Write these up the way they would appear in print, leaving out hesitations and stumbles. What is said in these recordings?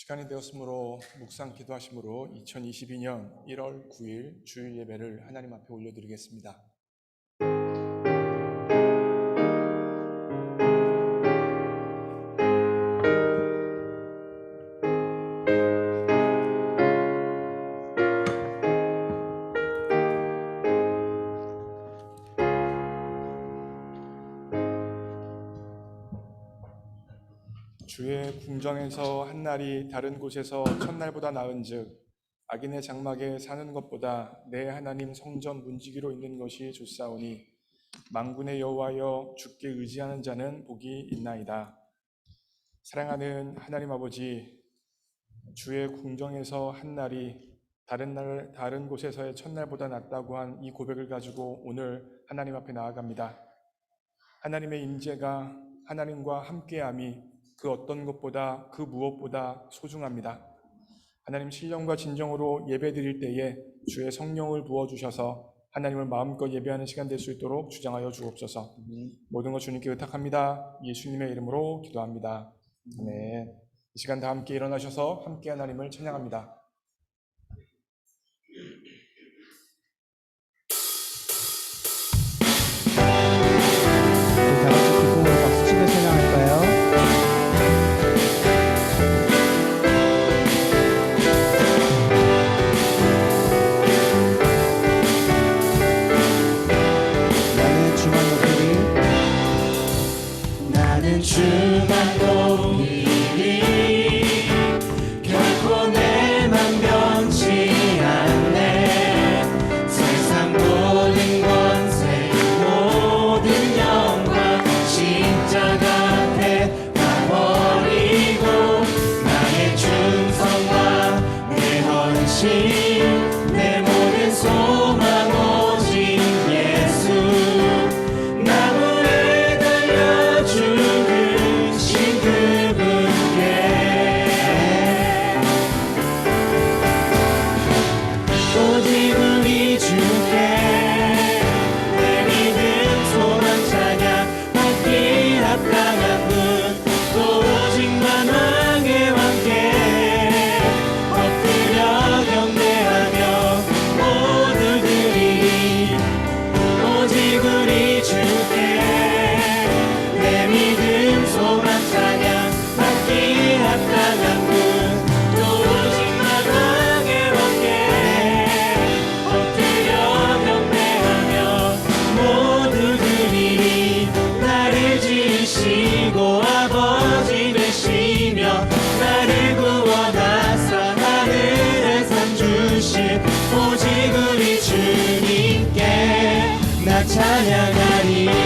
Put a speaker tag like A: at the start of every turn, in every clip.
A: 시간이 되었으므로 묵상 기도하심으로 2022년 1월 9일 주일 예배를 하나님 앞에 올려드리겠습니다. 주의 궁정에서 한 날이 다른 곳에서 첫날보다 나은즉 악인의 장막에 사는 것보다 내 하나님 성전 문지기로 있는 것이 좋사오니 만군의 여호와여 주께 의지하는 자는 복이 있나이다. 사랑하는 하나님 아버지, 주의 궁정에서 한 날이 다른 곳에서의 첫날보다 낫다고 한 이 고백을 가지고 오늘 하나님 앞에 나아갑니다. 하나님의 임재가, 하나님과 함께함이 그 어떤 것보다, 그 무엇보다 소중합니다. 하나님, 신령과 진정으로 예배드릴 때에 주의 성령을 부어주셔서 하나님을 마음껏 예배하는 시간 될 수 있도록 주장하여 주옵소서. 모든 것 주님께 의탁합니다. 예수님의 이름으로 기도합니다. 아멘. 이 시간 다 함께 일어나셔서 함께 하나님을 찬양합니다.
B: 다 같이 기쁨으로 박수치며 찬양할까요? 나는 주만 높이리 결코 내 맘 변치 않네. 세상 모든 권세 모든 영광 십자가 앞에 가버리고 나의 충성과 내 헌신 내 모든 소망 오직 예수 나무에 달려 죽으신 그분께 오직 우리 주께 내 믿음 소망 찬양 받기 합당한 분 또 오직 만왕의 왕께 엎드려 경배하며 모두 드리리. 오직 우리 주께 내 믿음 소망 찬양 받기 합당한 분 또 오직 만왕의 왕께 엎드려 경배하며 모두 드리리. 나를 지으시고 아버지 되시며 나를 구원하사 하늘에 산 주신 오직 우리 주님께 나 찬양하리. 아멘.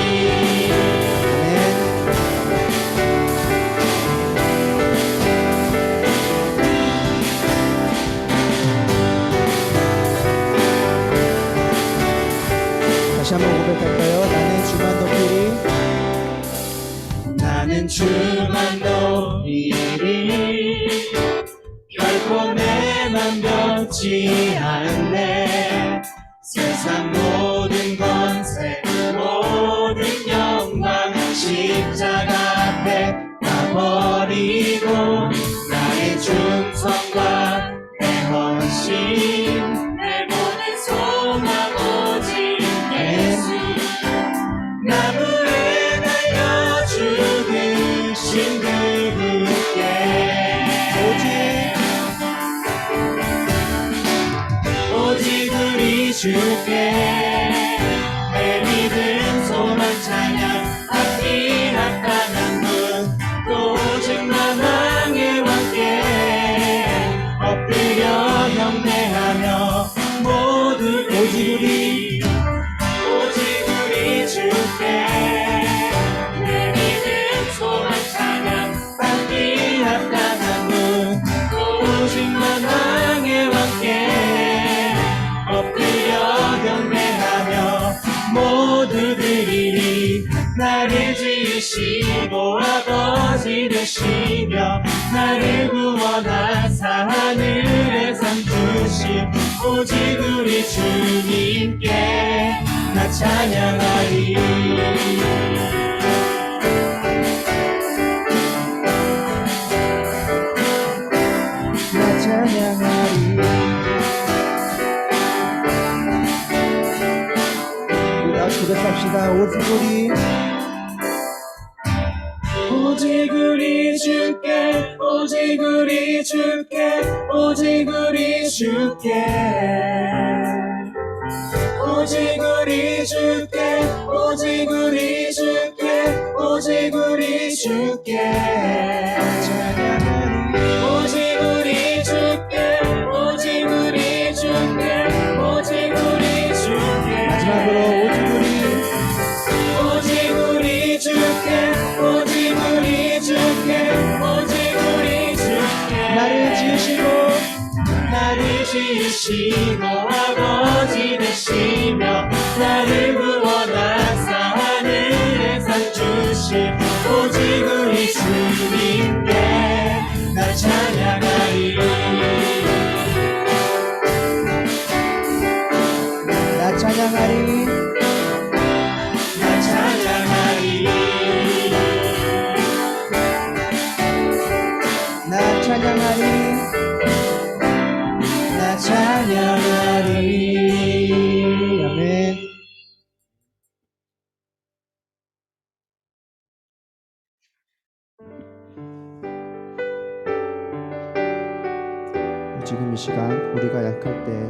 B: 다시 한번 고백할까요? 나는 주만 높이리. 나는 주만 높이리 결코 내 맘 변치 않네. 세상 모든 권세 모든 영광 십자가 앞에 가버리고 나의 충성과 내 헌신 내 모든 소망 오직 예수 나무에 달려 죽으신 그분께 오직 우리 주께 내 믿음 소망 찬양 받기 합당한 분 또 오직 만왕의 왕께 엎드려 경배하며 모두 오직 우리 주께 내 믿음 소망 찬양 받기 합당한 분 또 오직 만왕의 왕께 엎드려 경배하며 모두 드리리. 나를 지으시고 아버지 되시며 나를 구원하사 하늘에 산 주신 오직 우리 주님께 나 찬양하리. 찬양합시다.
C: 오직 우리 주께 오직 우리 주께 오직 우리 주께 오직 우리 주께 오직 우리 주께 오직 우리 주께 오직 우리 주께 오직 우리 주께 오직 우리 주께
B: 마지막으로
C: 오직 우리 주께 오직 우리 주께 오직 우리 주께
B: 나를
C: 지으시고 아버지 되시며 나를 구원하사 하늘에 상 주신 오직 우리 주님께 나 찬양하리
B: 나 찬양하리
C: 나 찬양하리
B: 나 찬양하리 나 찬양하리. 아멘. 지금 이 시간 우리가 약할 때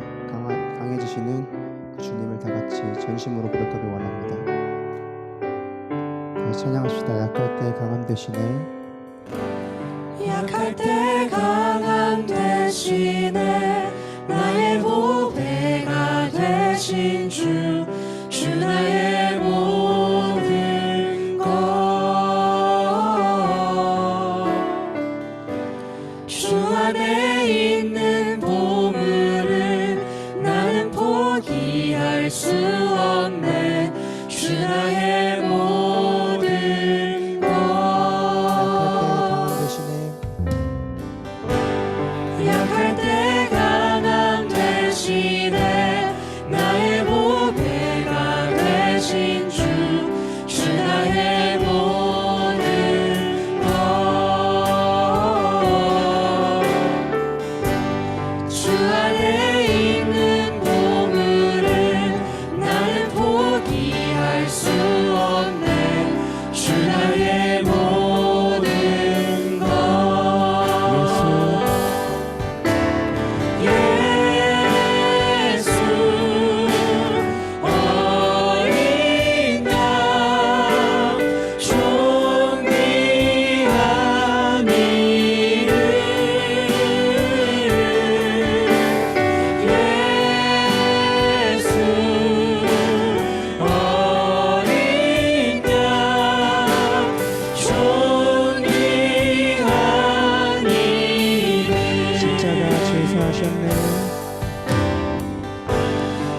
B: 강해지시는 그 주님을 다 같이 전심으로 고백하기 원합니다. 다시 찬양합시다. 약할 때 강함 되시네.
C: 약할 때 강함 되시네 나의 보배가 되신 주 나의 모든 것 주 안에 있는 보물을 나는 포기할 수 없네 주 나의 모든 것 약할 때 강함 되시네 나의 보배가 되신 주 나의 모든 것 주 안에 있는 보물을 나는 포기할 수 없네 주 나의 모든 것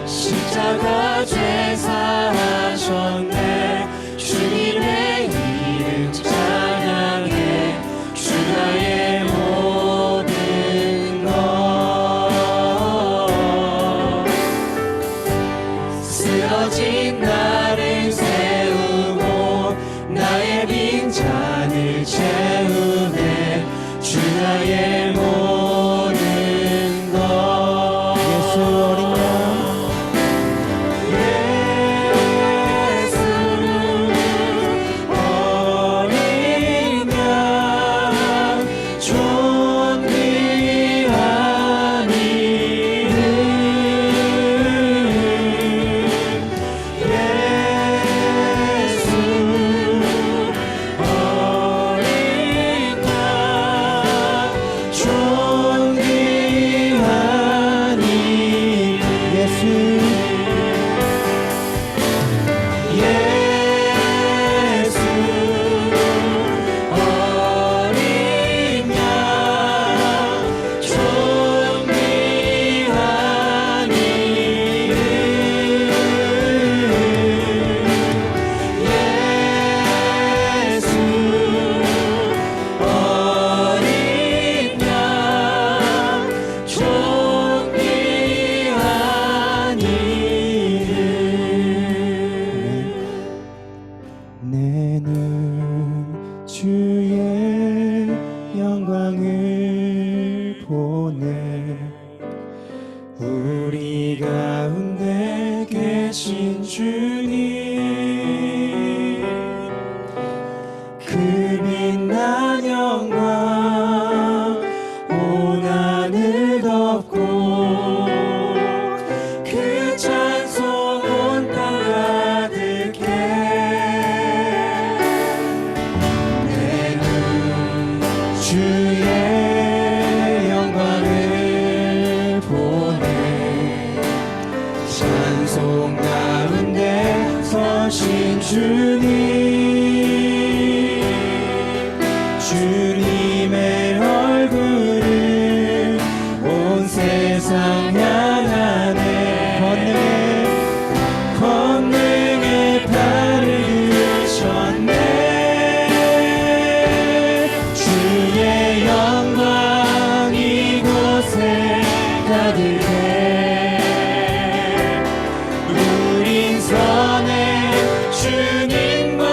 C: 십자가 죄사하셨네 주님의 이름 찬양해 주 나의 모든 것 쓰러진 나를 세우고 나의 빈잔을 채우네 주 나의 모든 것
B: 예수 어린 양
C: 우리 가운데 계신 주님 찬송 가운데 서신 주님의 얼굴을 온 세상 향하네 권능의 팔을 드셨네 주의 영광 이곳에 가득해 우린 선해 주님과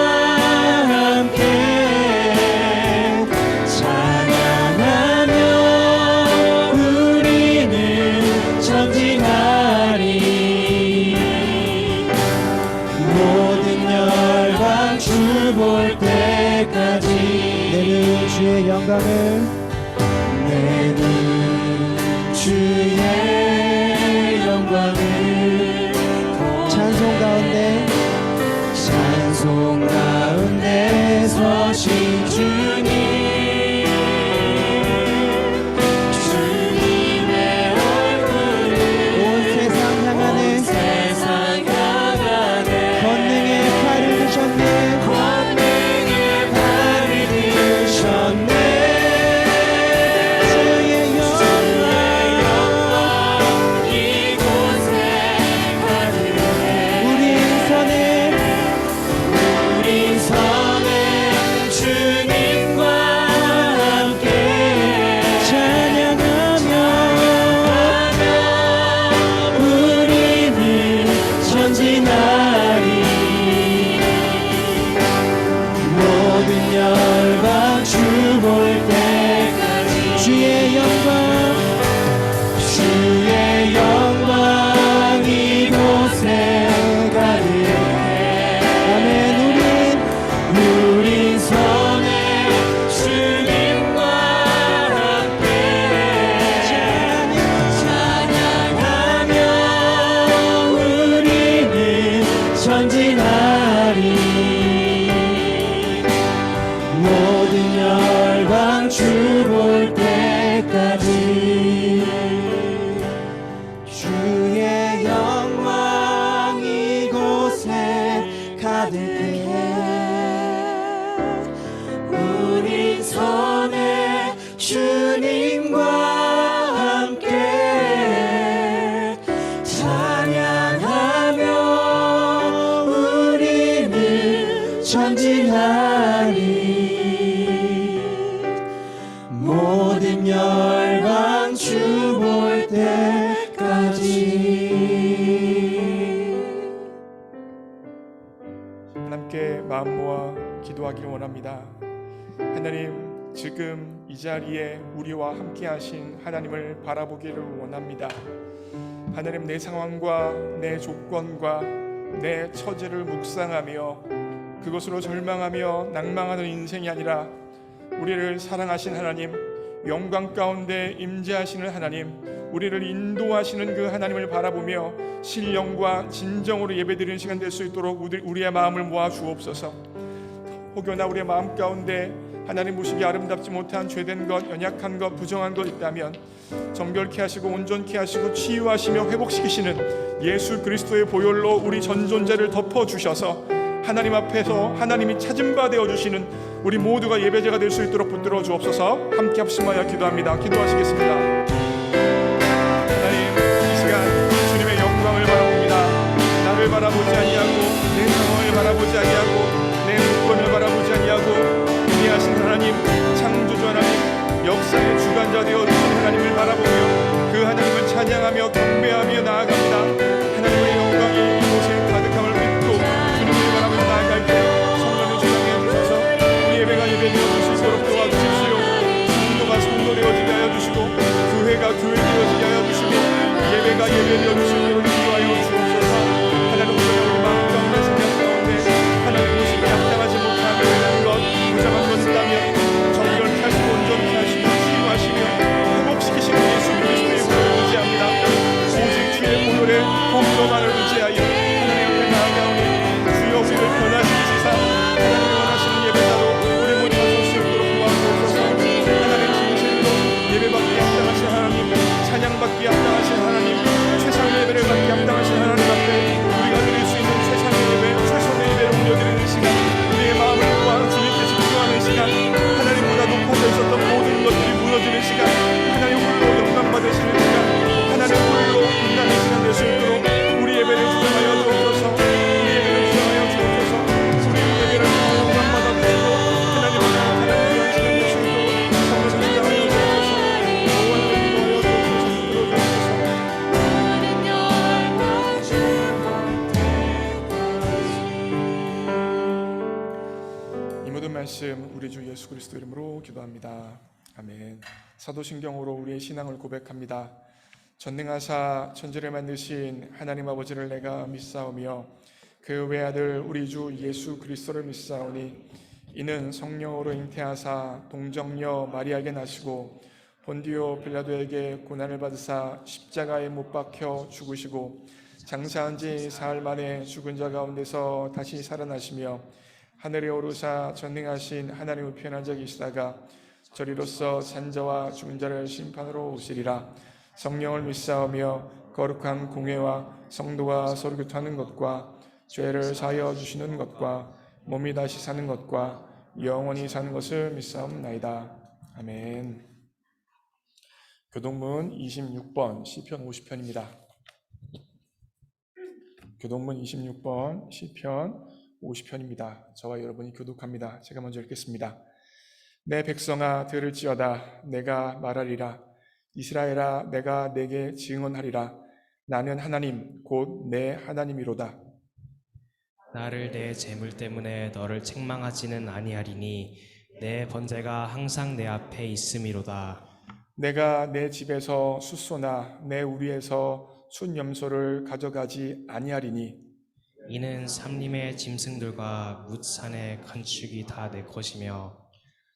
C: 함께 찬양하며 우리는 전진하리 모든 열방 주 볼 때까지
B: 내는 주의 영광을
C: 내는 주의 영광을
B: 찬송 가운데
C: 찬송 가운데 서신 주님의 얼굴을
B: 온 세상 향하네
C: 세상 향하네
B: 권능의 팔을 드셨네
C: 권능의 발을 드셨네
B: 주의 영광
C: 이곳에 가득해
B: 우린 선해
C: 우린 선해 주님과 함께
B: 찬양하며
C: 우리는 전진하리 모든 열방 주 볼 때까지
B: 주의 영광
C: 주의 영광 이곳에 가득해
B: 아멘
C: 우린 선해 주님과 함께 찬양하며 우리는 전진하리 모든 열방 주 볼 때까지 주의 영광 이곳에 가득해 우린 선해 주님과 함께 찬양하며 우리는 전진하리 모든 열방 주 볼 때까지
A: 함께 마음 모아 기도하기를 원합니다. 하나님, 지금 이 자리에 우리와 함께 하신 하나님을 바라보기를 원합니다. 하나님, 내 상황과 내 조건과 내 처지를 묵상하며 그것으로 절망하며 낭망하는 인생이 아니라 우리를 사랑하신 하나님, 영광 가운데 임재하시는 하나님, 우리를 인도하시는 그 하나님을 바라보며 신령과 진정으로 예배드리는 시간 될 수 있도록 우리의 마음을 모아 주옵소서. 혹여나 우리의 마음 가운데 하나님 보시기 아름답지 못한 죄된 것, 연약한 것, 부정한 것 있다면 정결케 하시고 온전케 하시고 치유하시며 회복시키시는 예수 그리스도의 보혈로 우리 전 존재를 덮어주셔서 하나님 앞에서 하나님이 찾은 바 되어주시는 우리 모두가 예배자가 될 수 있도록 붙들어 주옵소서. 함께 합심하여 기도합니다. 기도하시겠습니다. 하나님, 이 시간 주님의 영광을 바라봅니다. 나를 바라보지 아니하고 내 상황을 바라보지 아니하고 내 조건을 바라보지 아니하고 위대하신 하나님, 창조주 하나님, 역사의 주관자 되어주신 하나님을 바라보며 그 하나님을 찬양하며 경배하며 나아갑니다. 하나님의 영광이 이곳에 가득함을 믿고 주님을 바라보며 나아갈 때 성령을 주장해 주셔서 우리 예배가 예배되어 줄 수 있도록 도와주십시오. 성도가 성도 되어지게 하여 주시고 교회가 교회 되어지게 하여 주시고 예배가 예배 되어 주시기를 인도하여 주옵소서. 하나님, 우리 마음 가운데 생각 가운데 하나님 보시기 합당하지 못하며 행한 것, 부정한 것 있다면 정결케 하시고 온전케 하시고 치유하시며 회복시키시는 예수 그리스도의 보혈을 의지합니다. 오직 말씀 우리 주 예수 그리스도 이름으로 기도합니다. 아멘. 사도신경으로 우리의 신앙을 고백합니다. 전능하사 천지를 만드신 하나님 아버지를 내가 믿사오며 그 외아들 우리 주 예수 그리스도를 믿사오니 이는 성령으로 잉태하사 동정녀 마리아에게 나시고 본디오 빌라도에게 고난을 받으사 십자가에 못 박혀 죽으시고 장사한 지 사흘 만에 죽은 자 가운데서 다시 살아나시며 하늘에 오르사 전능하신 하나님을 표현한 적이 있다가 저리로서 산자와 죽은 자를 심판으로 오시리라. 성령을 믿사오며 거룩한 공회와 성도가 서로 교통하는 것과 죄를 사하여 주시는 것과 몸이 다시 사는 것과 영원히 사는 것을 믿사옵나이다. 아멘. 교동문 26번 시편 50편입니다. 교동문 26번 시편 50편입니다. 저와 여러분이 교독합니다. 제가 먼저 읽겠습니다. 내 백성아 들을지어다. 내가 말하리라. 이스라엘아 내가 내게 증언하리라. 나는 하나님 곧 내 하나님이로다.
D: 나를 내 재물 때문에 너를 책망하지는 아니하리니 내 번제가 항상 내 앞에 있음이로다.
A: 내가 내 집에서 숫소나 내 우리에서 순염소를 가져가지 아니하리니
D: 이는 삼림의 짐승들과 뭇산의 건축이 다 내 것이며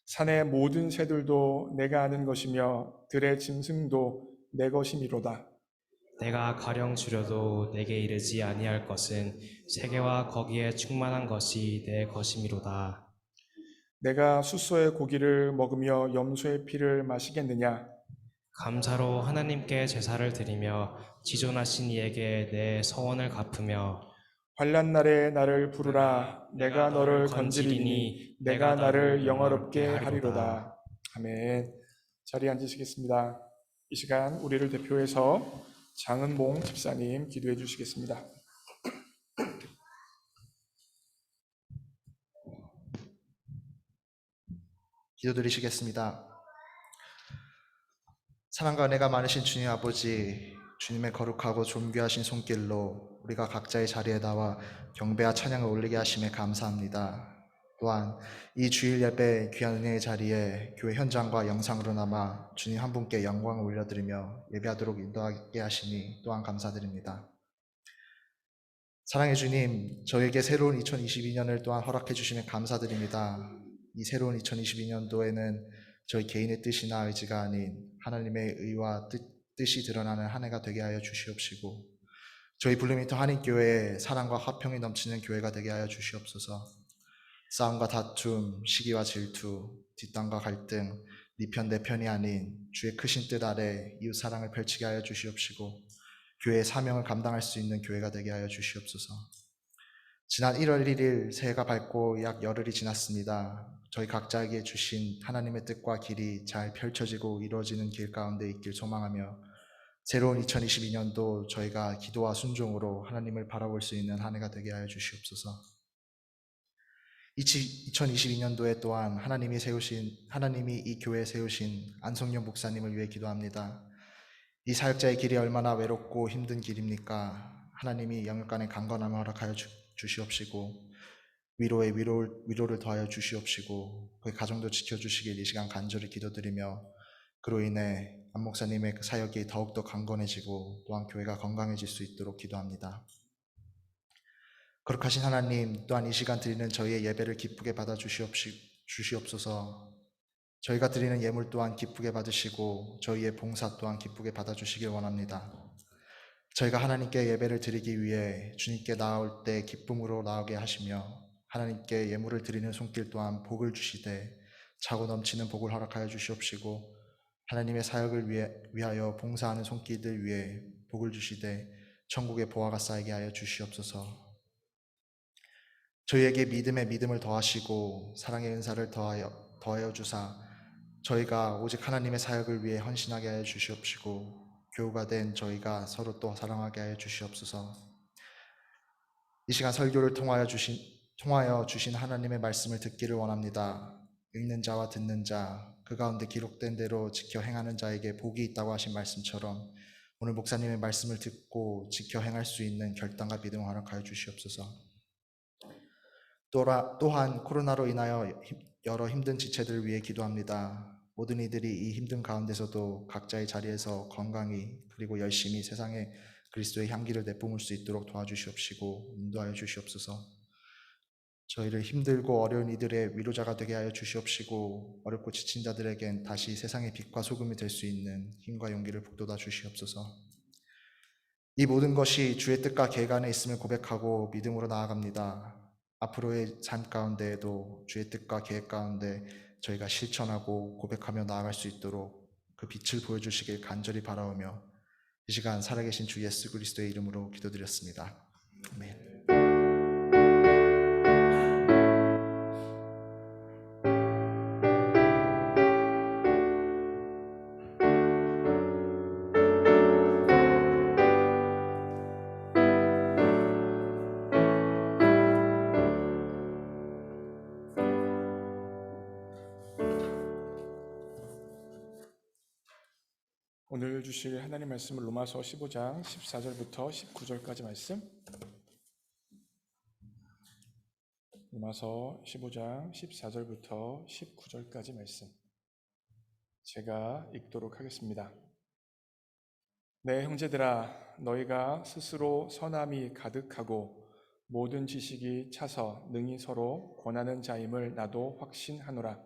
A: 산의 모든 새들도 내가 아는 것이며 들의 짐승도 내 것이미로다.
D: 내가 가령 주려도 내게 이르지 아니할 것은 세계와 거기에 충만한 것이 내 것이미로다.
A: 내가 숫소의 고기를 먹으며 염소의 피를 마시겠느냐?
D: 감사로 하나님께 제사를 드리며 지존하신 이에게 내 서원을 갚으며
A: 환난 날에 나를 부르라. 내가 너를 건지리니 내가 나를 영화롭게 하리로다. 아멘. 자리에 앉으시겠습니다. 이 시간 우리를 대표해서 장은봉 집사님 기도해 주시겠습니다.
E: 기도드리시겠습니다. 사랑과 은혜가 많으신 주님 아버지, 주님의 거룩하고 존귀하신 손길로 우리가 각자의 자리에 나와 경배와 찬양을 올리게 하심에 감사합니다. 또한 이 주일 예배 귀한 은혜의 자리에 교회 현장과 영상으로 남아 주님 한 분께 영광을 올려드리며 예배하도록 인도하게 하시니 또한 감사드립니다. 사랑의 주님, 저에게 새로운 2022년을 또한 허락해 주시면 감사드립니다. 이 새로운 2022년도에는 저희 개인의 뜻이나 의지가 아닌 하나님의 의와 뜻이 드러나는 한 해가 되게 하여 주시옵시고, 저희 블루민트 한인교회에 사랑과 화평이 넘치는 교회가 되게 하여 주시옵소서. 싸움과 다툼, 시기와 질투, 뒷담과 갈등, 네 편 내 편이 아닌 주의 크신 뜻 아래 이웃 사랑을 펼치게 하여 주시옵시고, 교회의 사명을 감당할 수 있는 교회가 되게 하여 주시옵소서. 지난 1월 1일 새해가 밝고 약 열흘이 지났습니다. 저희 각자에게 주신 하나님의 뜻과 길이 잘 펼쳐지고 이루어지는 길 가운데 있길 소망하며, 새로운 2022년도 저희가 기도와 순종으로 하나님을 바라볼 수 있는 한 해가 되게 하여 주시옵소서. 2022년도에 또한 하나님이 이 교회에 세우신 안성용 목사님을 위해 기도합니다. 이 사역자의 길이 얼마나 외롭고 힘든 길입니까? 하나님이 영육간의 강건함을 허락하여 주시옵시고, 위로에 위로를 더하여 주시옵시고, 그의 가정도 지켜주시길 이 시간 간절히 기도드리며, 그로 인해 안 목사님의 사역이 더욱더 강건해지고 또한 교회가 건강해질 수 있도록 기도합니다. 거룩하신 하나님, 또한 이 시간 드리는 저희의 예배를 기쁘게 받아 주시옵소서. 저희가 드리는 예물 또한 기쁘게 받으시고 저희의 봉사 또한 기쁘게 받아주시길 원합니다. 저희가 하나님께 예배를 드리기 위해 주님께 나올 때 기쁨으로 나오게 하시며, 하나님께 예물을 드리는 손길 또한 복을 주시되 차고 넘치는 복을 허락하여 주시옵시고, 하나님의 사역을 위하여 봉사하는 손길들 위해 복을 주시되 천국의 보화가 쌓이게 하여 주시옵소서. 저희에게 믿음에 믿음을 더하시고 사랑의 은사를 더하여 주사 저희가 오직 하나님의 사역을 위해 헌신하게 하여 주시옵시고, 교우가 된 저희가 서로 또 사랑하게 하여 주시옵소서. 이 시간 설교를 통하여 주신 하나님의 말씀을 듣기를 원합니다. 읽는 자와 듣는 자, 그 가운데 기록된 대로 지켜 행하는 자에게 복이 있다고 하신 말씀처럼 오늘 목사님의 말씀을 듣고 지켜 행할 수 있는 결단과 믿음을 허락하여 주시옵소서. 또한 코로나로 인하여 여러 힘든 지체들을 위해 기도합니다. 모든 이들이 이 힘든 가운데서도 각자의 자리에서 건강히 그리고 열심히 세상에 그리스도의 향기를 내뿜을 수 있도록 도와주시옵시고 인도하여 주시옵소서. 저희를 힘들고 어려운 이들의 위로자가 되게 하여 주시옵시고 어렵고 지친 자들에겐 다시 세상의 빛과 소금이 될 수 있는 힘과 용기를 북돋아 주시옵소서. 이 모든 것이 주의 뜻과 계획 안에 있음을 고백하고 믿음으로 나아갑니다. 앞으로의 삶 가운데에도 주의 뜻과 계획 가운데 저희가 실천하고 고백하며 나아갈 수 있도록 그 빛을 보여주시길 간절히 바라오며 이 시간 살아계신 주 예수 그리스도의 이름으로 기도드렸습니다. 아멘.
A: 오늘 주실 하나님 말씀은 로마서 15장 14절부터 19절까지 말씀. 로마서 15장 14절부터 19절까지 말씀. 제가 읽도록 하겠습니다. 내 형제들아, 너희가 스스로 선함이 가득하고 모든 지식이 차서 능히 서로 권하는 자임을 나도 확신하노라.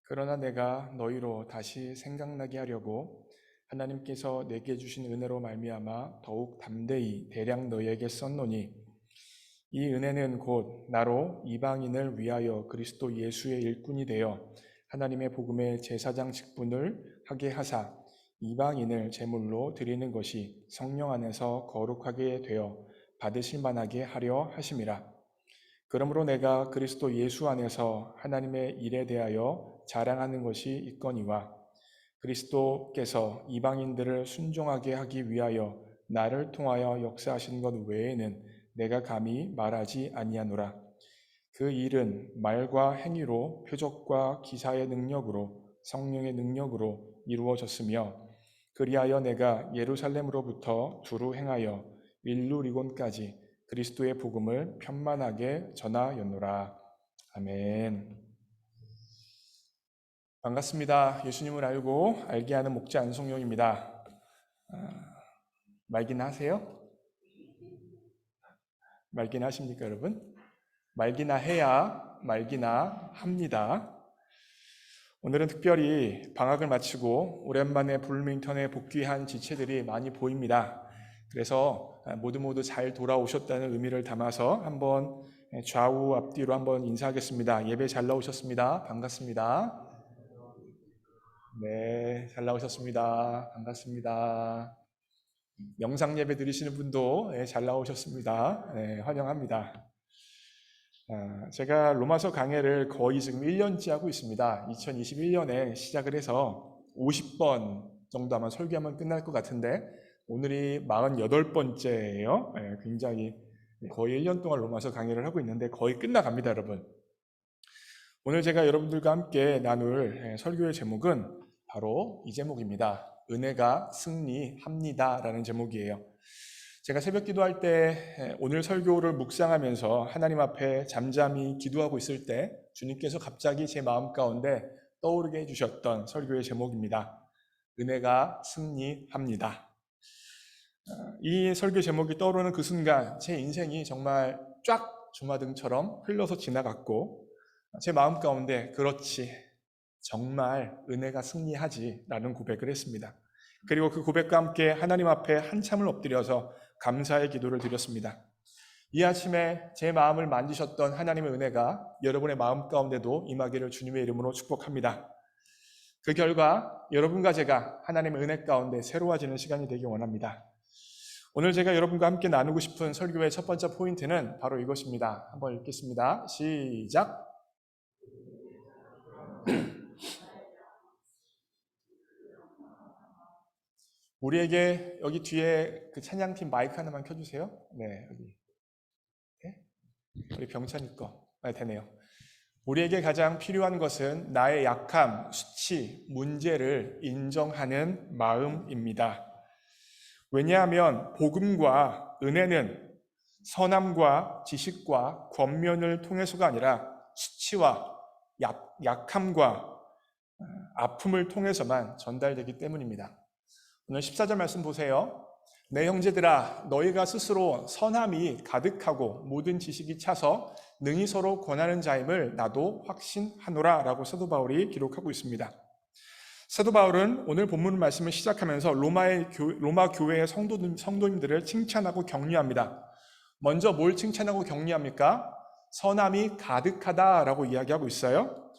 A: 그러나 내가 너희로 다시 생각나게 하려고 하나님께서 내게 주신 은혜로 말미암아 더욱 담대히 대량 너희에게 썼노니 이 은혜는 곧 나로 이방인을 위하여 그리스도 예수의 일꾼이 되어 하나님의 복음의 제사장 직분을 하게 하사 이방인을 제물로 드리는 것이 성령 안에서 거룩하게 되어 받으실 만하게 하려 하심이라. 그러므로 내가 그리스도 예수 안에서 하나님의 일에 대하여 자랑하는 것이 있거니와 그리스도께서 이방인들을 순종하게 하기 위하여 나를 통하여 역사하신 것 외에는 내가 감히 말하지 아니하노라. 그 일은 말과 행위로 표적과 기사의 능력으로 성령의 능력으로 이루어졌으며 그리하여 내가 예루살렘으로부터 두루 행하여 일루리곤까지 그리스도의 복음을 편만하게 전하였노라. 아멘. 반갑습니다. 예수님을 알게 하는 목자 안성용입니다. 말기나 하세요? 말기나 하십니까, 여러분? 말기나 해야 말기나 합니다. 오늘은 특별히 방학을 마치고 오랜만에 불밍턴에 복귀한 지체들이 많이 보입니다. 그래서 모두 잘 돌아오셨다는 의미를 담아서 한번 좌우 앞뒤로 한번 인사하겠습니다. 예배 잘 나오셨습니다. 반갑습니다. 네, 잘 나오셨습니다. 반갑습니다. 영상 예배 드리시는 분도 잘 나오셨습니다. 네, 환영합니다. 제가 로마서 강해를 거의 지금 1년째 하고 있습니다. 2021년에 시작을 해서 50번 정도 아마 설교하면 끝날 것 같은데 오늘이 48번째예요. 굉장히 거의 1년 동안 로마서 강의를 하고 있는데 거의 끝나갑니다, 여러분. 오늘 제가 여러분들과 함께 나눌 설교의 제목은 바로 이 제목입니다. 은혜가 승리합니다 라는 제목이에요. 제가 새벽 기도할 때 오늘 설교를 묵상하면서 하나님 앞에 잠잠히 기도하고 있을 때 주님께서 갑자기 제 마음 가운데 떠오르게 해주셨던 설교의 제목입니다. 은혜가 승리합니다. 이 설교 제목이 떠오르는 그 순간 제 인생이 정말 쫙 주마등처럼 흘러서 지나갔고 제 마음 가운데 그렇지, 정말 은혜가 승리하지 라는 고백을 했습니다. 그리고 그 고백과 함께 하나님 앞에 한참을 엎드려서 감사의 기도를 드렸습니다. 이 아침에 제 마음을 만지셨던 하나님의 은혜가 여러분의 마음 가운데도 임하기를 주님의 이름으로 축복합니다. 그 결과 여러분과 제가 하나님의 은혜 가운데 새로워지는 시간이 되기 원합니다. 오늘 제가 여러분과 함께 나누고 싶은 설교의 첫 번째 포인트는 바로 이것입니다. 한번 읽겠습니다. 시작! 우리에게 여기 뒤에 그 찬양팀 마이크 하나만 켜주세요. 네, 여기. 네? 우리 병찬이 거. 네, 되네요. 우리에게 가장 필요한 것은 나의 약함, 수치, 문제를 인정하는 마음입니다. 왜냐하면 복음과 은혜는 선함과 지식과 권면을 통해서가 아니라 수치와 약함과 아픔을 통해서만 전달되기 때문입니다. 오늘 14절 말씀 보세요. 내 형제들아 너희가 스스로 선함이 가득하고 모든 지식이 차서 능히 서로 권하는 자임을 나도 확신하노라 라고 사도 바울이 기록하고 있습니다. 사도 바울은 오늘 본문 말씀을 시작하면서 로마 교회의 성도님들을 칭찬하고 격려합니다. 먼저 뭘 칭찬하고 격려합니까? 선함이 가득하다라고 이야기하고 있어요.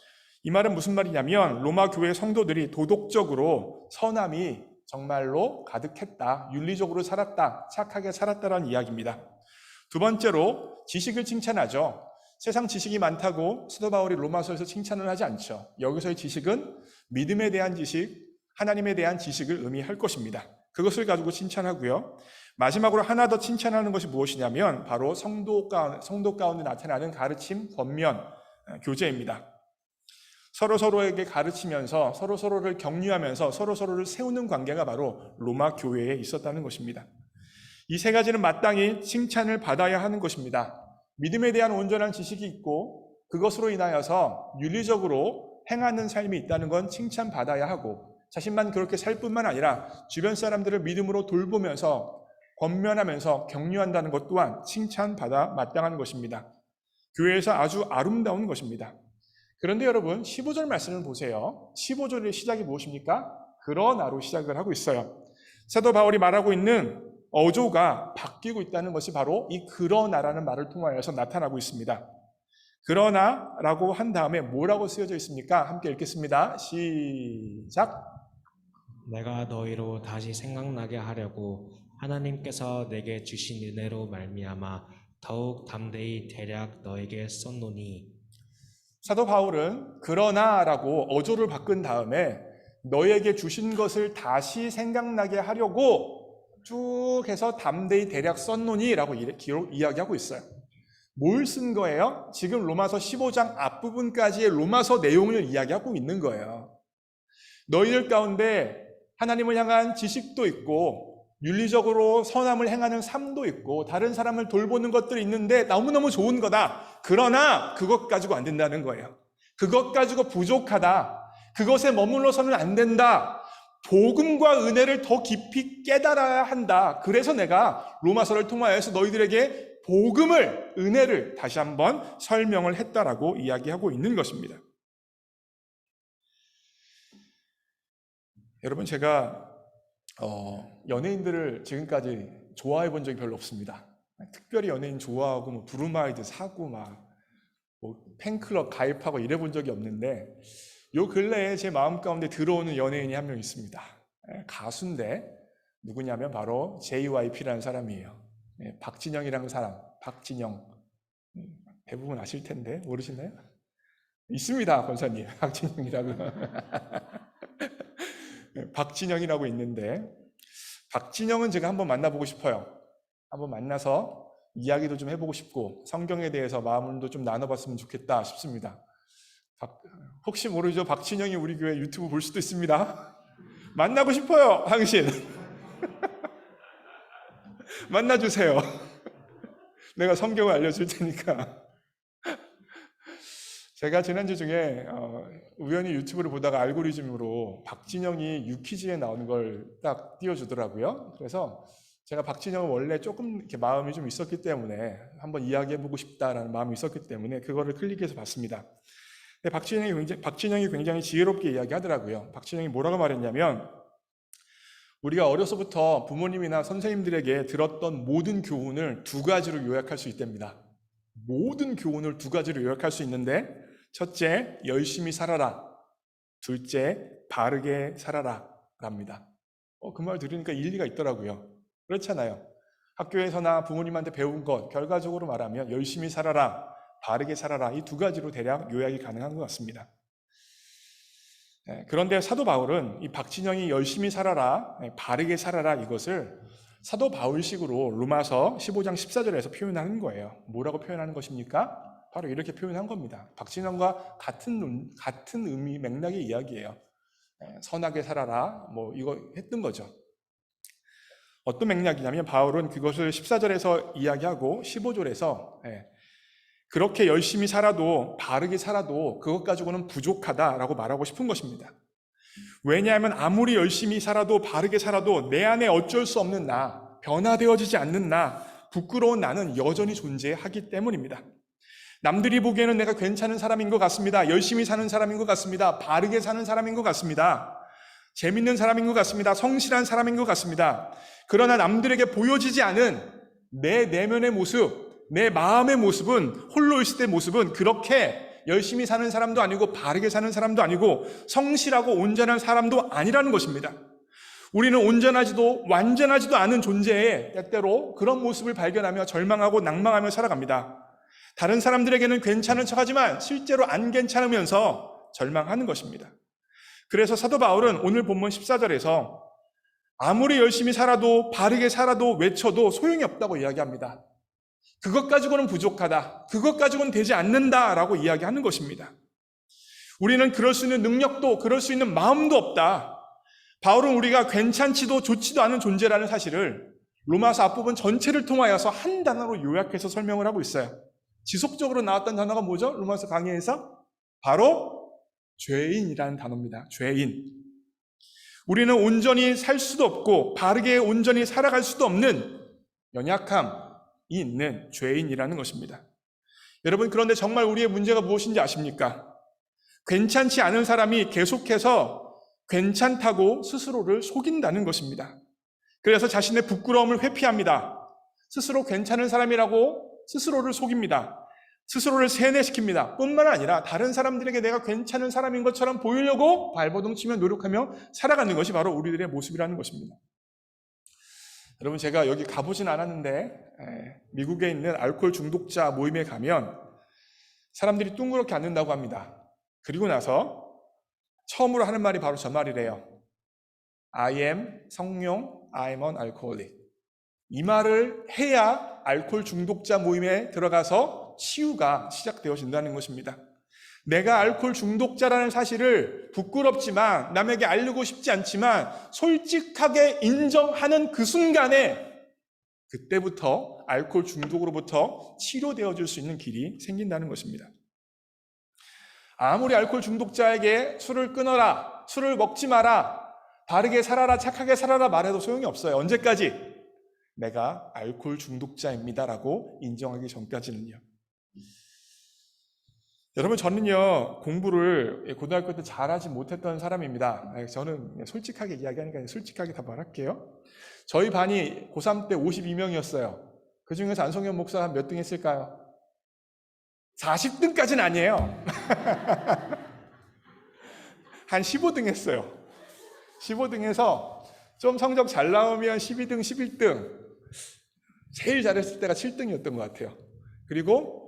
A: 이 말은 무슨 말이냐면 로마 교회 성도들이 도덕적으로 선함이 정말로 가득했다, 윤리적으로 살았다, 착하게 살았다라는 이야기입니다. 두 번째로 지식을 칭찬하죠. 세상 지식이 많다고 사도 바울이 로마서에서 칭찬을 하지 않죠. 여기서의 지식은 믿음에 대한 지식, 하나님에 대한 지식을 의미할 것입니다. 그것을 가지고 칭찬하고요. 마지막으로 하나 더 칭찬하는 것이 무엇이냐면 바로 성도 가운데 나타나는 가르침, 권면, 교제입니다. 서로에게 가르치면서 서로를 격려하면서 서로를 세우는 관계가 바로 로마 교회에 있었다는 것입니다. 이 세 가지는 마땅히 칭찬을 받아야 하는 것입니다. 믿음에 대한 온전한 지식이 있고 그것으로 인하여서 윤리적으로 행하는 삶이 있다는 건 칭찬받아야 하고 자신만 그렇게 살 뿐만 아니라 주변 사람들을 믿음으로 돌보면서 권면하면서 격려한다는 것 또한 칭찬받아 마땅한 것입니다. 교회에서 아주 아름다운 것입니다. 그런데 여러분 15절 말씀을 보세요. 15절의 시작이 무엇입니까? 그러나로 시작을 하고 있어요. 사도 바울이 말하고 있는 어조가 바뀌고 있다는 것이 바로 이 그러나라는 말을 통하여서 나타나고 있습니다. 그러나라고 한 다음에 뭐라고 쓰여져 있습니까? 함께 읽겠습니다. 시작.
D: 내가 너희로 다시 생각나게 하려고 하나님께서 내게 주신 은혜로 말미암아 더욱 담대히 대략 너에게 썼노니.
A: 사도 바울은 그러나라고 어조를 바꾼 다음에 너에게 주신 것을 다시 생각나게 하려고 쭉 해서 담대히 대략 썼노니 라고 이야기하고 있어요. 뭘 쓴 거예요? 지금 로마서 15장 앞부분까지의 로마서 내용을 이야기하고 있는 거예요. 너희들 가운데 하나님을 향한 지식도 있고 윤리적으로 선함을 행하는 삶도 있고 다른 사람을 돌보는 것들이 있는데 너무너무 좋은 거다. 그러나 그것 가지고 안 된다는 거예요. 그것 가지고 부족하다. 그것에 머물러서는 안 된다. 복음과 은혜를 더 깊이 깨달아야 한다. 그래서 내가 로마서를 통하여서 너희들에게 복음을, 은혜를 다시 한번 설명을 했다라고 이야기하고 있는 것입니다. 여러분, 제가 연예인들을 지금까지 좋아해 본 적이 별로 없습니다. 특별히 연예인 좋아하고 뭐 브루마이드 사고 막 뭐 팬클럽 가입하고 이래 본 적이 없는데 요 근래에 제 마음 가운데 들어오는 연예인이 한 명 있습니다. 가수인데 누구냐면 바로 JYP라는 사람이에요. 박진영이라는 사람, 박진영. 대부분 아실 텐데 모르시나요? 있습니다, 권사님. 박진영이라고. 박진영이라고 있는데 박진영은 제가 한번 만나보고 싶어요. 한번 만나서 이야기도 좀 해보고 싶고 성경에 대해서 마음도 좀 나눠봤으면 좋겠다 싶습니다. 혹시 모르죠? 박진영이 우리 교회 유튜브 볼 수도 있습니다. 만나고 싶어요, 당신. 만나주세요. 내가 성경을 알려줄 테니까. 제가 지난주 중에 우연히 유튜브를 보다가 알고리즘으로 박진영이 유퀴즈에 나오는 걸 딱 띄워주더라고요. 그래서 제가 박진영은 원래 조금 이렇게 마음이 좀 있었기 때문에 한번 이야기해보고 싶다라는 마음이 있었기 때문에 그거를 클릭해서 봤습니다. 근데 박진영이 굉장히 지혜롭게 이야기하더라고요. 박진영이 뭐라고 말했냐면 우리가 어려서부터 부모님이나 선생님들에게 들었던 모든 교훈을 두 가지로 요약할 수 있답니다. 모든 교훈을 두 가지로 요약할 수 있는데 첫째, 열심히 살아라. 둘째, 바르게 살아라 랍니다. 그 말 들으니까 일리가 있더라고요. 그렇잖아요. 학교에서나 부모님한테 배운 것 결과적으로 말하면 열심히 살아라, 바르게 살아라 이 두 가지로 대략 요약이 가능한 것 같습니다. 그런데 사도 바울은 이 박진영이 열심히 살아라, 바르게 살아라 이것을 사도 바울식으로 로마서 15장 14절에서 표현하는 거예요. 뭐라고 표현하는 것입니까? 바로 이렇게 표현한 겁니다. 박진영과 같은 의미 맥락의 이야기예요. 선하게 살아라 뭐 이거 했던 거죠. 어떤 맥락이냐면 바울은 그것을 14절에서 이야기하고 15절에서 그렇게 열심히 살아도, 바르게 살아도 그것 가지고는 부족하다라고 말하고 싶은 것입니다. 왜냐하면 아무리 열심히 살아도, 바르게 살아도 내 안에 어쩔 수 없는 나, 변화되어지지 않는 나, 부끄러운 나는 여전히 존재하기 때문입니다. 남들이 보기에는 내가 괜찮은 사람인 것 같습니다. 열심히 사는 사람인 것 같습니다. 바르게 사는 사람인 것 같습니다. 재밌는 사람인 것 같습니다. 성실한 사람인 것 같습니다. 그러나 남들에게 보여지지 않은 내 내면의 모습, 내 마음의 모습은, 홀로 있을 때 모습은 그렇게 열심히 사는 사람도 아니고 바르게 사는 사람도 아니고 성실하고 온전한 사람도 아니라는 것입니다. 우리는 온전하지도 완전하지도 않은 존재에 때때로 그런 모습을 발견하며 절망하고 낭망하며 살아갑니다. 다른 사람들에게는 괜찮은 척하지만 실제로 안 괜찮으면서 절망하는 것입니다. 그래서 사도 바울은 오늘 본문 14절에서 아무리 열심히 살아도, 바르게 살아도, 외쳐도 소용이 없다고 이야기합니다. 그것 가지고는 부족하다, 그것 가지고는 되지 않는다라고 이야기하는 것입니다. 우리는 그럴 수 있는 능력도, 그럴 수 있는 마음도 없다. 바울은 우리가 괜찮지도 좋지도 않은 존재라는 사실을 로마서 앞부분 전체를 통하여서 한 단어로 요약해서 설명을 하고 있어요. 지속적으로 나왔던 단어가 뭐죠? 로마서 강의에서 바로 죄인이라는 단어입니다. 죄인. 우리는 온전히 살 수도 없고 바르게 온전히 살아갈 수도 없는 연약함이 있는 죄인이라는 것입니다. 여러분, 그런데 정말 우리의 문제가 무엇인지 아십니까? 괜찮지 않은 사람이 계속해서 괜찮다고 스스로를 속인다는 것입니다. 그래서 자신의 부끄러움을 회피합니다. 스스로 괜찮은 사람이라고 스스로를 속입니다. 스스로를 세뇌시킵니다. 뿐만 아니라 다른 사람들에게 내가 괜찮은 사람인 것처럼 보이려고 발버둥 치며 노력하며 살아가는 것이 바로 우리들의 모습이라는 것입니다. 여러분, 제가 여기 가보진 않았는데 미국에 있는 알코올 중독자 모임에 가면 사람들이 둥그렇게 앉는다고 합니다. 그리고 나서 처음으로 하는 말이 바로 저 말이래요. I am 성룡, I am an alcoholic. 이 말을 해야 알코올 중독자 모임에 들어가서 치유가 시작되어진다는 것입니다. 내가 알코올 중독자라는 사실을 부끄럽지만 남에게 알리고 싶지 않지만 솔직하게 인정하는 그 순간에 그때부터 알코올 중독으로부터 치료되어질 수 있는 길이 생긴다는 것입니다. 아무리 알코올 중독자에게 술을 끊어라, 술을 먹지 마라, 바르게 살아라, 착하게 살아라 말해도 소용이 없어요. 언제까지? 내가 알코올 중독자입니다라고 인정하기 전까지는요. 여러분, 저는요 공부를 고등학교 때 잘하지 못했던 사람입니다. 저는 솔직하게 이야기하니까 솔직하게 다 말할게요. 저희 반이 고3 때 52명이었어요. 그 중에서 안성현 목사 몇 등 했을까요? 40등까지는 아니에요. 한 15등 했어요. 15등에서 좀 성적 잘 나오면 12등, 11등, 제일 잘했을 때가 7등이었던 것 같아요. 그리고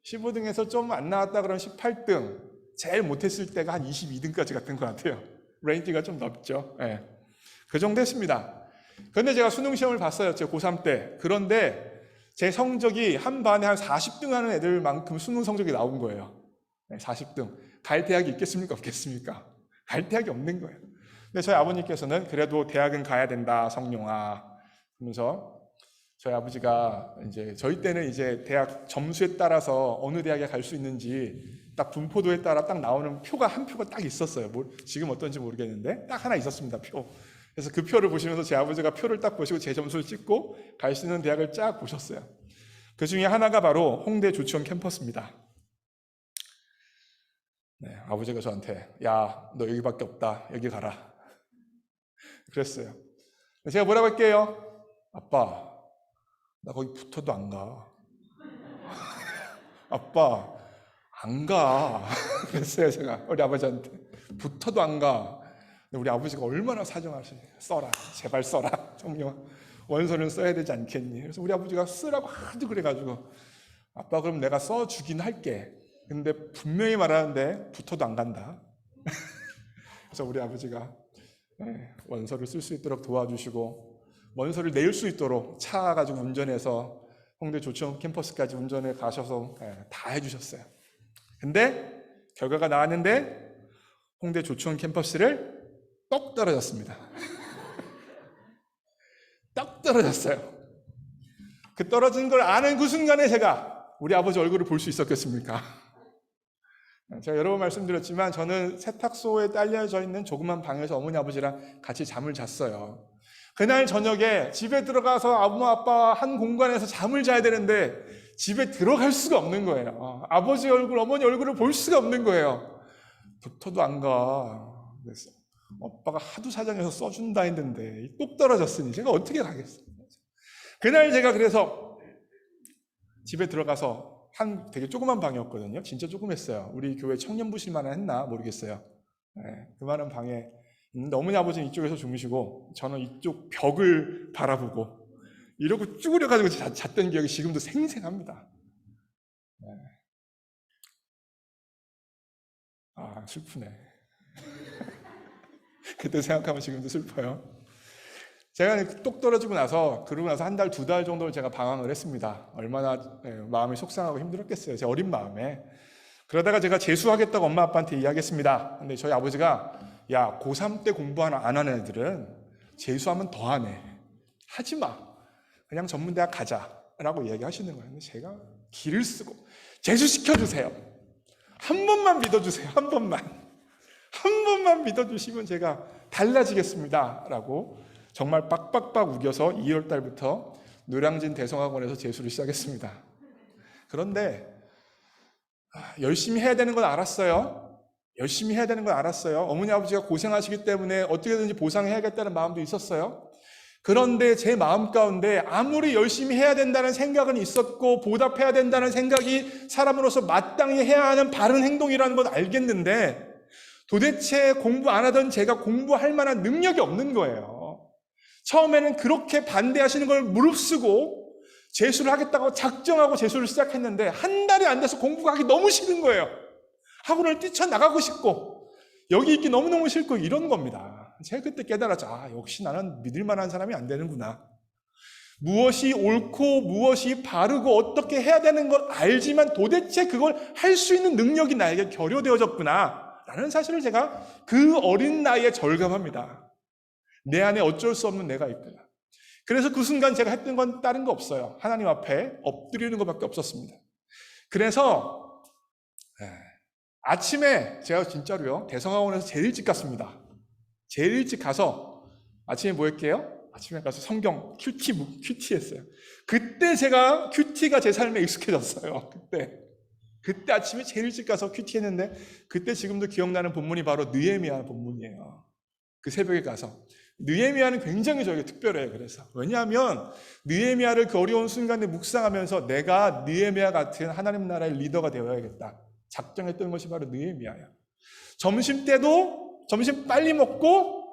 A: 15등에서 좀 안 나왔다 그러면 18등, 제일 못했을 때가 한 22등까지 갔던 것 같아요. 레인지가 좀 넓죠. 네. 그 정도 했습니다. 그런데 제가 수능시험을 봤어요. 제 고3 때. 그런데 제 성적이 한 반에 한 40등 하는 애들만큼 수능 성적이 나온 거예요. 40등. 갈 대학이 있겠습니까? 없겠습니까? 갈 대학이 없는 거예요. 근데 저희 아버님께서는 그래도 대학은 가야 된다, 성룡아. 그러면서 저희 아버지가 이제 저희 때는 이제 대학 점수에 따라서 어느 대학에 갈 수 있는지 딱 분포도에 따라 딱 나오는 표가 한 표가 딱 있었어요. 지금 어떤지 모르겠는데 딱 하나 있었습니다. 표. 그래서 그 표를 보시면서 제 아버지가 표를 딱 보시고 제 점수를 찍고 갈 수 있는 대학을 쫙 보셨어요. 그 중에 하나가 바로 홍대 조치원 캠퍼스입니다. 네, 아버지가 저한테 야, 너 여기밖에 없다. 여기 가라. 그랬어요. 제가 뭐라고 할게요? 아빠, 나 거기 붙어도 안 가. 아빠, 안 가. 그랬어요, 제가 우리 아버지한테. 붙어도 안 가. 우리 아버지가 얼마나 사정하시냐. 써라, 제발 써라. 성령아, 원서는 써야 되지 않겠니? 그래서 우리 아버지가 쓰라고 하도 그래가지고 아빠, 그럼 내가 써주긴 할게. 근데 분명히 말하는데 붙어도 안 간다. 그래서 우리 아버지가 원서를 쓸 수 있도록 도와주시고 원서를 낼 수 있도록 차 가지고 운전해서 홍대 조치원 캠퍼스까지 운전해 가셔서 다 해주셨어요. 근데 결과가 나왔는데 홍대 조치원 캠퍼스를 똑 떨어졌습니다. 똑 떨어졌어요. 그 떨어진 걸 아는 그 순간에 제가 우리 아버지 얼굴을 볼 수 있었겠습니까? 제가 여러 번 말씀드렸지만 저는 세탁소에 딸려져 있는 조그만 방에서 어머니 아버지랑 같이 잠을 잤어요. 그날 저녁에 집에 들어가서 엄마 아빠 한 공간에서 잠을 자야 되는데 집에 들어갈 수가 없는 거예요. 아버지 얼굴, 어머니 얼굴을 볼 수가 없는 거예요. 도토도 안 가. 그래서 오빠가 하도 사정해서 써준다 했는데 똑 떨어졌으니 제가 어떻게 가겠어요. 그날 제가 그래서 집에 들어가서 한 되게 조그만 방이었거든요. 진짜 조그맸어요. 우리 교회 청년부실만 했나 모르겠어요. 네, 그만한 방에 있는데 어머니 아버지는 이쪽에서 주무시고 저는 이쪽 벽을 바라보고 이러고 쭈그려가지고 잤던 기억이 지금도 생생합니다. 네. 아, 슬프네. 그때 생각하면 지금도 슬퍼요. 제가 똑 떨어지고 나서 그러고 나서 한 달, 2달 정도를 제가 방황을 했습니다. 얼마나 마음이 속상하고 힘들었겠어요. 제 어린 마음에. 그러다가 제가 재수하겠다고 엄마 아빠한테 이야기했습니다. 근데 저희 아버지가 야, 고3 때 공부 안 하는 애들은 재수하면 더 안 해. 하지 마. 그냥 전문대학 가자라고 이야기하시는 거예요. 근데 제가 기를 쓰고 재수시켜주세요. 한 번만 믿어주세요. 한 번만. 한 번만 믿어주시면 제가 달라지겠습니다. 라고 정말 빡빡빡 우겨서 2월 달부터 노량진 대성학원에서 재수를 시작했습니다. 그런데 열심히 해야 되는 건 알았어요. 열심히 해야 되는 건 알았어요. 어머니 아버지가 고생하시기 때문에 어떻게든지 보상해야겠다는 마음도 있었어요. 그런데 제 마음 가운데 아무리 열심히 해야 된다는 생각은 있었고 보답해야 된다는 생각이 사람으로서 마땅히 해야 하는 바른 행동이라는 건 알겠는데 도대체 공부 안 하던 제가 공부할 만한 능력이 없는 거예요. 처음에는 그렇게 반대하시는 걸 무릅쓰고 재수를 하겠다고 작정하고 재수를 시작했는데 한 달이 안 돼서 공부가 하기 너무 싫은 거예요. 학원을 뛰쳐나가고 싶고 여기 있기 너무너무 싫고 이런 겁니다. 제가 그때 깨달았죠. 아, 역시 나는 믿을 만한 사람이 안 되는구나. 무엇이 옳고 무엇이 바르고 어떻게 해야 되는 걸 알지만 도대체 그걸 할 수 있는 능력이 나에게 결여되어졌구나 라는 사실을 제가 그 어린 나이에 절감합니다. 내 안에 어쩔 수 없는 내가 있구나. 그래서 그 순간 제가 했던 건 다른 거 없어요. 하나님 앞에 엎드리는 것밖에 없었습니다. 그래서 아침에 제가 진짜로요 대성학원에서 제일 일찍 갔습니다. 제일 일찍 가서 아침에 뭐 할게요? 아침에 가서 성경 큐티 했어요. 그때 제가 큐티가 제 삶에 익숙해졌어요. 그때 아침에 제일 일찍 가서 큐티 했는데 그때 지금도 기억나는 본문이 바로 느헤미야 본문이에요. 그 새벽에 가서 느헤미야는 굉장히 저에게 특별해요. 그래서 왜냐하면 느헤미야를 그 어려운 순간에 묵상하면서 내가 느헤미야 같은 하나님 나라의 리더가 되어야겠다 작정했던 것이 바로 느헤미야예요. 점심 때도 점심 빨리 먹고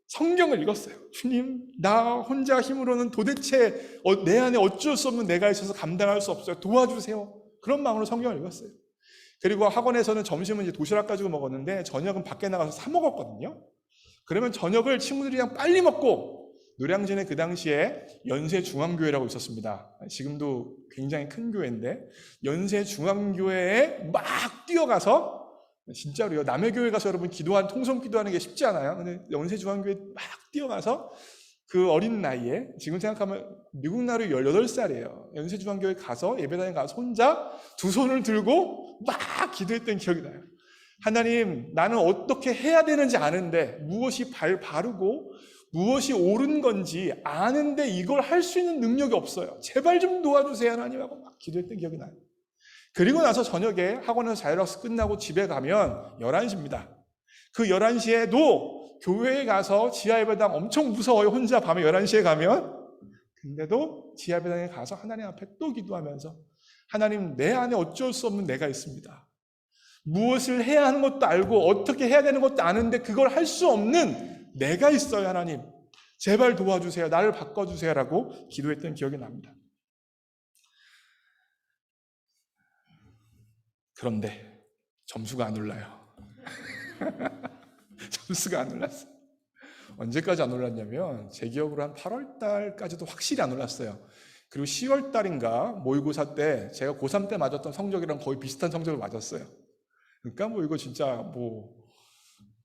A: 성경을 읽었어요. 주님, 나 혼자 힘으로는 도대체 내 안에 어쩔 수 없는 내가 있어서 감당할 수 없어요. 도와주세요. 그런 마음으로 성경을 읽었어요. 그리고 학원에서는 점심은 이제 도시락 가지고 먹었는데 저녁은 밖에 나가서 사 먹었거든요. 그러면 저녁을 친구들이랑 빨리 먹고 노량진에 그 당시에 연세중앙교회라고 있었습니다. 지금도 굉장히 큰 교회인데 연세중앙교회에 막 뛰어가서 진짜로요. 남의 교회 가서 여러분 통성 기도하는 게 쉽지 않아요. 근데 연세중앙교회 막 뛰어가서 그 어린 나이에 지금 생각하면 미국 나루 18살이에요. 연세중앙교회 가서 예배당에 가서 혼자 두 손을 들고 막 기도했던 기억이 나요. 하나님, 나는 어떻게 해야 되는지 아는데 무엇이 바르고 무엇이 옳은 건지 아는데 이걸 할 수 있는 능력이 없어요. 제발 좀 도와주세요 하나님 하고 막 기도했던 기억이 나요. 그리고 나서 저녁에 학원에서 자율학습 끝나고 집에 가면 11시입니다. 그 11시에도 교회에 가서 지하예배당 엄청 무서워요. 혼자 밤에 11시에 가면. 근데도 지하예배당에 가서 하나님 앞에 또 기도하면서 하나님, 내 안에 어쩔 수 없는 내가 있습니다. 무엇을 해야 하는 것도 알고 어떻게 해야 되는 것도 아는데 그걸 할 수 없는 내가 있어요. 하나님, 제발 도와주세요. 나를 바꿔주세요 라고 기도했던 기억이 납니다. 그런데 점수가 안 올라요. 점수가 안 올랐어요. 언제까지 안 올랐냐면 제 기억으로 한 8월 달까지도 확실히 안 올랐어요. 그리고 10월 달인가 모의고사 때 제가 고3 때 맞았던 성적이랑 거의 비슷한 성적을 맞았어요. 그러니까 뭐 이거 진짜 뭐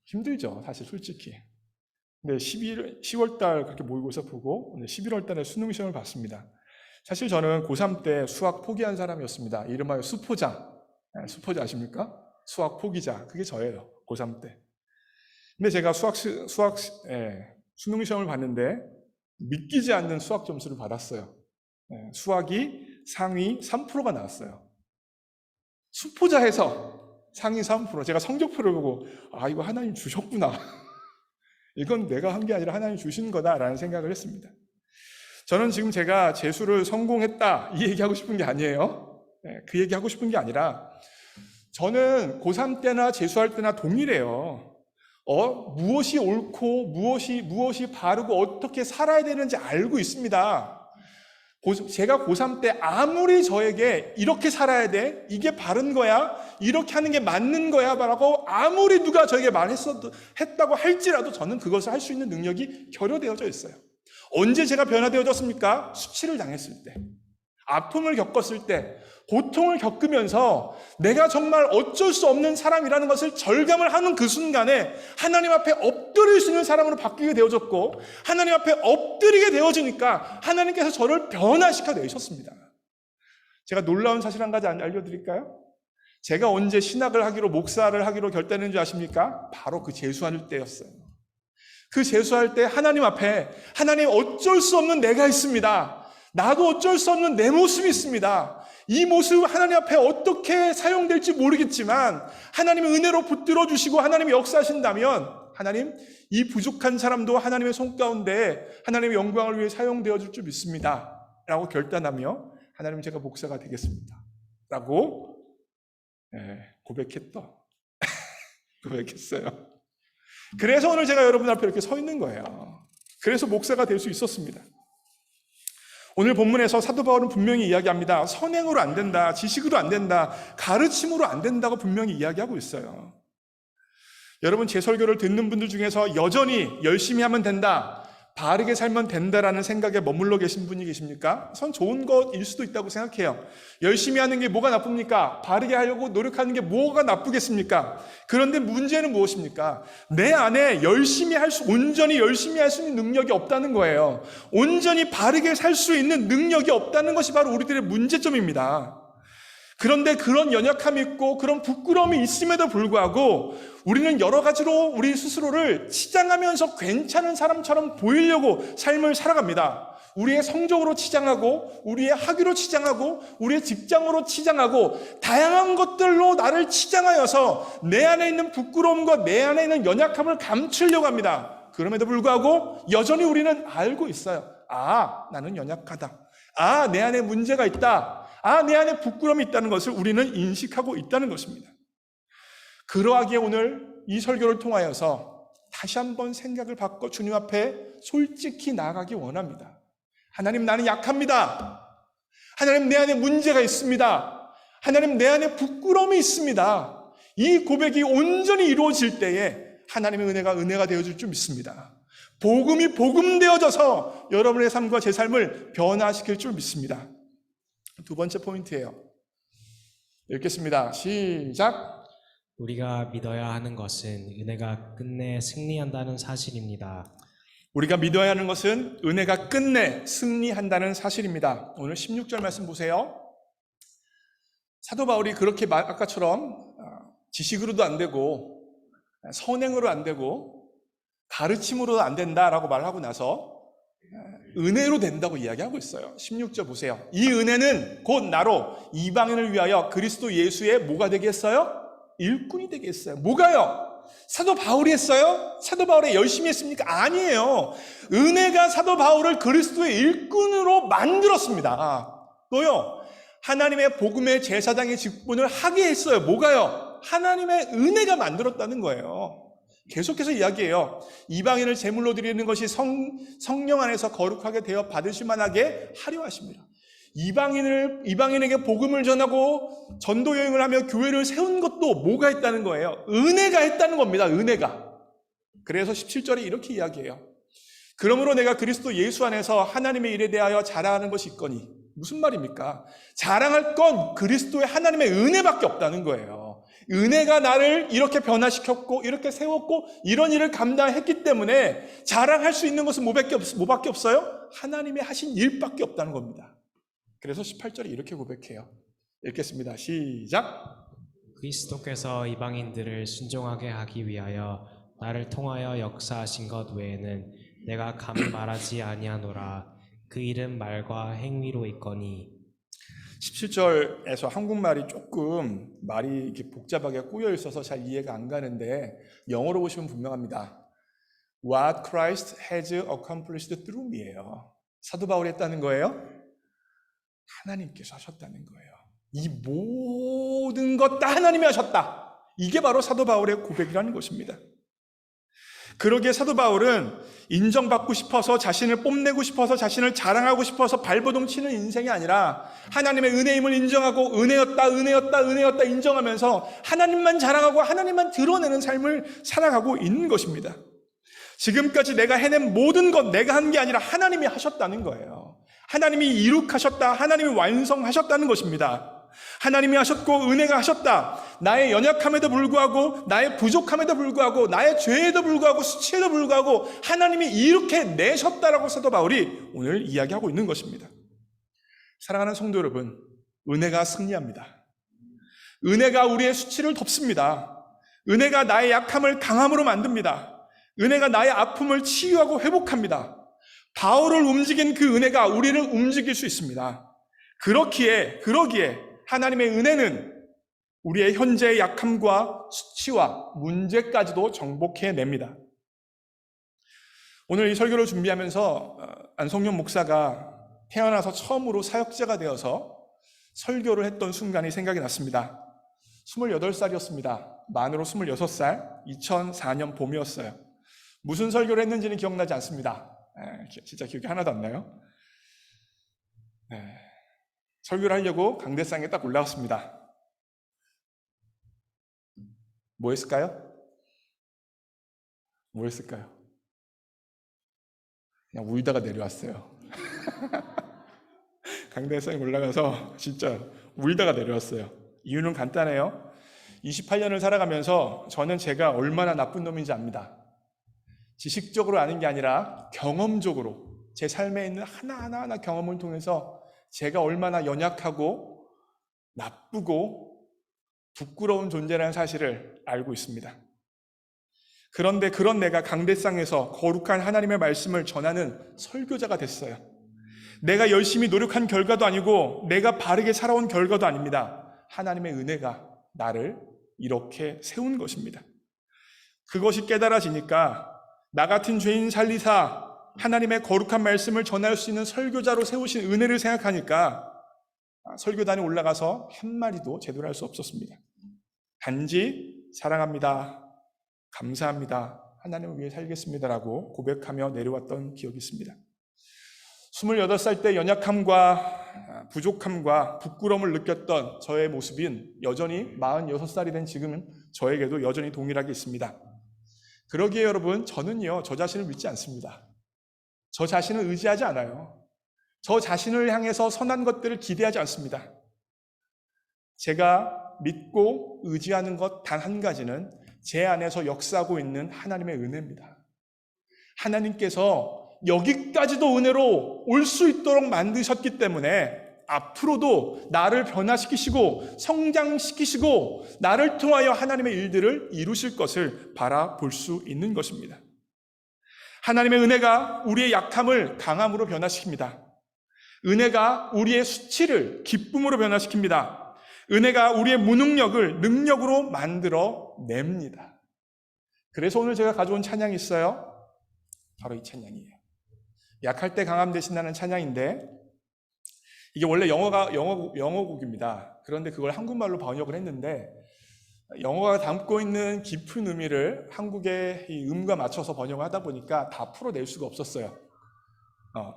A: 힘들죠. 사실 솔직히. 근데 10월 달 그렇게 모의고사 보고 11월 달에 수능 시험을 봤습니다. 사실 저는 고3 때 수학 포기한 사람이었습니다. 이름하여 수포자. 수포자 아십니까? 수학 포기자. 그게 저예요. 고3 때. 근데 제가 수능 시험을 봤는데 믿기지 않는 수학 점수를 받았어요. 수학이 상위 3%가 나왔어요. 수포자에서 상위 3%. 제가 성적표를 보고 이거 하나님 주셨구나. 이건 내가 한 게 아니라 하나님 주신 거다라는 생각을 했습니다. 저는 지금 제가 재수를 성공했다 이 얘기하고 싶은 게 아니에요. 그 얘기하고 싶은 게 아니라 저는 고3 때나 재수할 때나 동일해요. 무엇이 옳고 무엇이 바르고 어떻게 살아야 되는지 알고 있습니다. 제가 고3 때 아무리 저에게 이렇게 살아야 돼, 이게 바른 거야, 이렇게 하는 게 맞는 거야 라고 아무리 누가 저에게 했다고 할지라도 저는 그것을 할 수 있는 능력이 결여되어져 있어요. 언제 제가 변화되어졌습니까? 수치를 당했을 때, 아픔을 겪었을 때, 고통을 겪으면서 내가 정말 어쩔 수 없는 사람이라는 것을 절감을 하는 그 순간에 하나님 앞에 엎드릴 수 있는 사람으로 바뀌게 되어졌고, 하나님 앞에 엎드리게 되어지니까 하나님께서 저를 변화시켜 내셨습니다. 제가 놀라운 사실 한 가지 알려드릴까요? 제가 언제 신학을 하기로, 목사를 하기로 결단했는 줄 아십니까? 바로 그 재수할 때였어요. 그 재수할 때 하나님 앞에, 하나님 어쩔 수 없는 내가 있습니다. 나도 어쩔 수 없는 내 모습이 있습니다. 이 모습 하나님 앞에 어떻게 사용될지 모르겠지만 하나님의 은혜로 붙들어 주시고 하나님이 역사하신다면 하나님, 이 부족한 사람도 하나님의 손 가운데 하나님의 영광을 위해 사용되어 줄 줄 믿습니다 라고 결단하며 하나님, 제가 목사가 되겠습니다 라고 고백했어요. 그래서 오늘 제가 여러분 앞에 이렇게 서 있는 거예요. 그래서 목사가 될 수 있었습니다. 오늘 본문에서 사도 바울은 분명히 이야기합니다. 선행으로 안 된다, 지식으로 안 된다, 가르침으로 안 된다고 분명히 이야기하고 있어요. 여러분, 제 설교를 듣는 분들 중에서 여전히 열심히 하면 된다, 바르게 살면 된다라는 생각에 머물러 계신 분이 계십니까? 전 좋은 것일 수도 있다고 생각해요. 열심히 하는 게 뭐가 나쁩니까? 바르게 하려고 노력하는 게 뭐가 나쁘겠습니까? 그런데 문제는 무엇입니까? 내 안에 온전히 열심히 할 수 있는 능력이 없다는 거예요. 온전히 바르게 살 수 있는 능력이 없다는 것이 바로 우리들의 문제점입니다. 그런데 그런 연약함이 있고 그런 부끄러움이 있음에도 불구하고 우리는 여러 가지로 우리 스스로를 치장하면서 괜찮은 사람처럼 보이려고 삶을 살아갑니다. 우리의 성적으로 치장하고, 우리의 학위로 치장하고, 우리의 직장으로 치장하고, 다양한 것들로 나를 치장하여서 내 안에 있는 부끄러움과 내 안에 있는 연약함을 감추려고 합니다. 그럼에도 불구하고 여전히 우리는 알고 있어요. 나는 연약하다. 내 안에 문제가 있다. 내 안에 부끄러움이 있다는 것을 우리는 인식하고 있다는 것입니다. 그러하기에 오늘 이 설교를 통하여서 다시 한번 생각을 바꿔 주님 앞에 솔직히 나아가기 원합니다. 하나님, 나는 약합니다. 하나님, 내 안에 문제가 있습니다. 하나님, 내 안에 부끄러움이 있습니다. 이 고백이 온전히 이루어질 때에 하나님의 은혜가 되어줄 줄 믿습니다. 복음이 복음되어져서 여러분의 삶과 제 삶을 변화시킬 줄 믿습니다. 두 번째 포인트예요. 읽겠습니다. 시작.
D: 우리가 믿어야 하는 것은 은혜가 끝내 승리한다는 사실입니다.
A: 우리가 믿어야 하는 것은 은혜가 끝내 승리한다는 사실입니다. 오늘 16절 말씀 보세요. 사도 바울이 그렇게 아까처럼 지식으로도 안 되고 선행으로 안 되고 가르침으로도 안 된다라고 말하고 나서 은혜로 된다고 이야기하고 있어요. 16절 보세요. 이 은혜는 곧 나로 이방인을 위하여 그리스도 예수의 뭐가 되게 했어요? 일꾼이 되게 했어요. 뭐가요? 사도 바울이 했어요? 사도 바울이 열심히 했습니까? 아니에요. 은혜가 사도 바울을 그리스도의 일꾼으로 만들었습니다. 또요, 하나님의 복음의 제사장의 직분을 하게 했어요. 뭐가요? 하나님의 은혜가 만들었다는 거예요. 계속해서 이야기해요. 이방인을 제물로 드리는 것이 성령 안에서 거룩하게 되어 받으실 만하게 하려 하십니다. 이방인에게 복음을 전하고 전도 여행을 하며 교회를 세운 것도 뭐가 했다는 거예요? 은혜가 했다는 겁니다. 은혜가. 그래서 17절에 이렇게 이야기해요. 그러므로 내가 그리스도 예수 안에서 하나님의 일에 대하여 자랑하는 것이 있거니. 무슨 말입니까? 자랑할 건 그리스도의 하나님의 은혜밖에 없다는 거예요. 은혜가 나를 이렇게 변화시켰고 이렇게 세웠고 이런 일을 감당했기 때문에 자랑할 수 있는 것은 뭐밖에 없어요? 하나님의 하신 일밖에 없다는 겁니다. 그래서 18절에 이렇게 고백해요. 읽겠습니다. 시작.
D: 그리스도께서 이방인들을 순종하게 하기 위하여 나를 통하여 역사하신 것 외에는 내가 감히 말하지 아니하노라. 그 일은 말과 행위로 있거니.
A: 17절에서 한국말이 조금 말이 이렇게 복잡하게 꼬여 있어서 잘 이해가 안 가는데 영어로 보시면 분명합니다. What Christ has accomplished through me예요. 사도 바울이 했다는 거예요? 하나님께서 하셨다는 거예요. 이 모든 것 다 하나님이 하셨다. 이게 바로 사도 바울의 고백이라는 것입니다. 그러기에 사도 바울은 인정받고 싶어서 자신을 뽐내고 싶어서 자신을 자랑하고 싶어서 발버둥 치는 인생이 아니라 하나님의 은혜임을 인정하고 은혜였다 인정하면서 하나님만 자랑하고 하나님만 드러내는 삶을 살아가고 있는 것입니다. 지금까지 내가 해낸 모든 것 내가 한 게 아니라 하나님이 하셨다는 거예요. 하나님이 이룩하셨다, 하나님이 완성하셨다는 것입니다. 하나님이 하셨고 은혜가 하셨다. 나의 연약함에도 불구하고 나의 부족함에도 불구하고 나의 죄에도 불구하고 수치에도 불구하고 하나님이 이렇게 내셨다라고 사도 바울이 오늘 이야기하고 있는 것입니다. 사랑하는 성도 여러분, 은혜가 승리합니다. 은혜가 우리의 수치를 덮습니다. 은혜가 나의 약함을 강함으로 만듭니다. 은혜가 나의 아픔을 치유하고 회복합니다. 바울을 움직인 그 은혜가 우리를 움직일 수 있습니다. 그러기에 하나님의 은혜는 우리의 현재의 약함과 수치와 문제까지도 정복해냅니다. 오늘 이 설교를 준비하면서 안성현 목사가 태어나서 처음으로 사역자가 되어서 설교를 했던 순간이 생각이 났습니다. 28살이었습니다. 만으로 26살, 2004년 봄이었어요. 무슨 설교를 했는지는 기억나지 않습니다. 진짜 기억이 하나도 안 나요. 설교를 하려고 강대상에 딱 올라왔습니다. 뭐 했을까요? 그냥 울다가 내려왔어요. 강대상에 올라가서 진짜 울다가 내려왔어요. 이유는 간단해요. 28년을 살아가면서 저는 제가 얼마나 나쁜 놈인지 압니다. 지식적으로 아는 게 아니라 경험적으로 제 삶에 있는 하나하나 경험을 통해서 제가 얼마나 연약하고 나쁘고 부끄러운 존재라는 사실을 알고 있습니다. 그런데 그런 내가 강대상에서 거룩한 하나님의 말씀을 전하는 설교자가 됐어요. 내가 열심히 노력한 결과도 아니고 내가 바르게 살아온 결과도 아닙니다. 하나님의 은혜가 나를 이렇게 세운 것입니다. 그것이 깨달아지니까 나 같은 죄인 살리사 하나님의 거룩한 말씀을 전할 수 있는 설교자로 세우신 은혜를 생각하니까 설교단에 올라가서 한마디도 제대로 할 수 없었습니다. 단지 사랑합니다, 감사합니다, 하나님을 위해 살겠습니다라고 고백하며 내려왔던 기억이 있습니다. 28살 때 연약함과 부족함과 부끄러움을 느꼈던 저의 모습인 여전히 46살이 된 지금은 저에게도 여전히 동일하게 있습니다. 그러기에 여러분, 저는요 저 자신을 믿지 않습니다. 저 자신을 의지하지 않아요. 저 자신을 향해서 선한 것들을 기대하지 않습니다. 제가 믿고 의지하는 것 단 한 가지는 제 안에서 역사하고 있는 하나님의 은혜입니다. 하나님께서 여기까지도 은혜로 올 수 있도록 만드셨기 때문에 앞으로도 나를 변화시키시고 성장시키시고 나를 통하여 하나님의 일들을 이루실 것을 바라볼 수 있는 것입니다. 하나님의 은혜가 우리의 약함을 강함으로 변화시킵니다. 은혜가 우리의 수치를 기쁨으로 변화시킵니다. 은혜가 우리의 무능력을 능력으로 만들어 냅니다. 그래서 오늘 제가 가져온 찬양이 있어요. 바로 이 찬양이에요. 약할 때 강함 되신다는 찬양인데 이게 원래 영어곡입니다. 그런데 그걸 한국말로 번역을 했는데 영어가 담고 있는 깊은 의미를 한국의 이 음과 맞춰서 번역을 하다 보니까 다 풀어낼 수가 없었어요.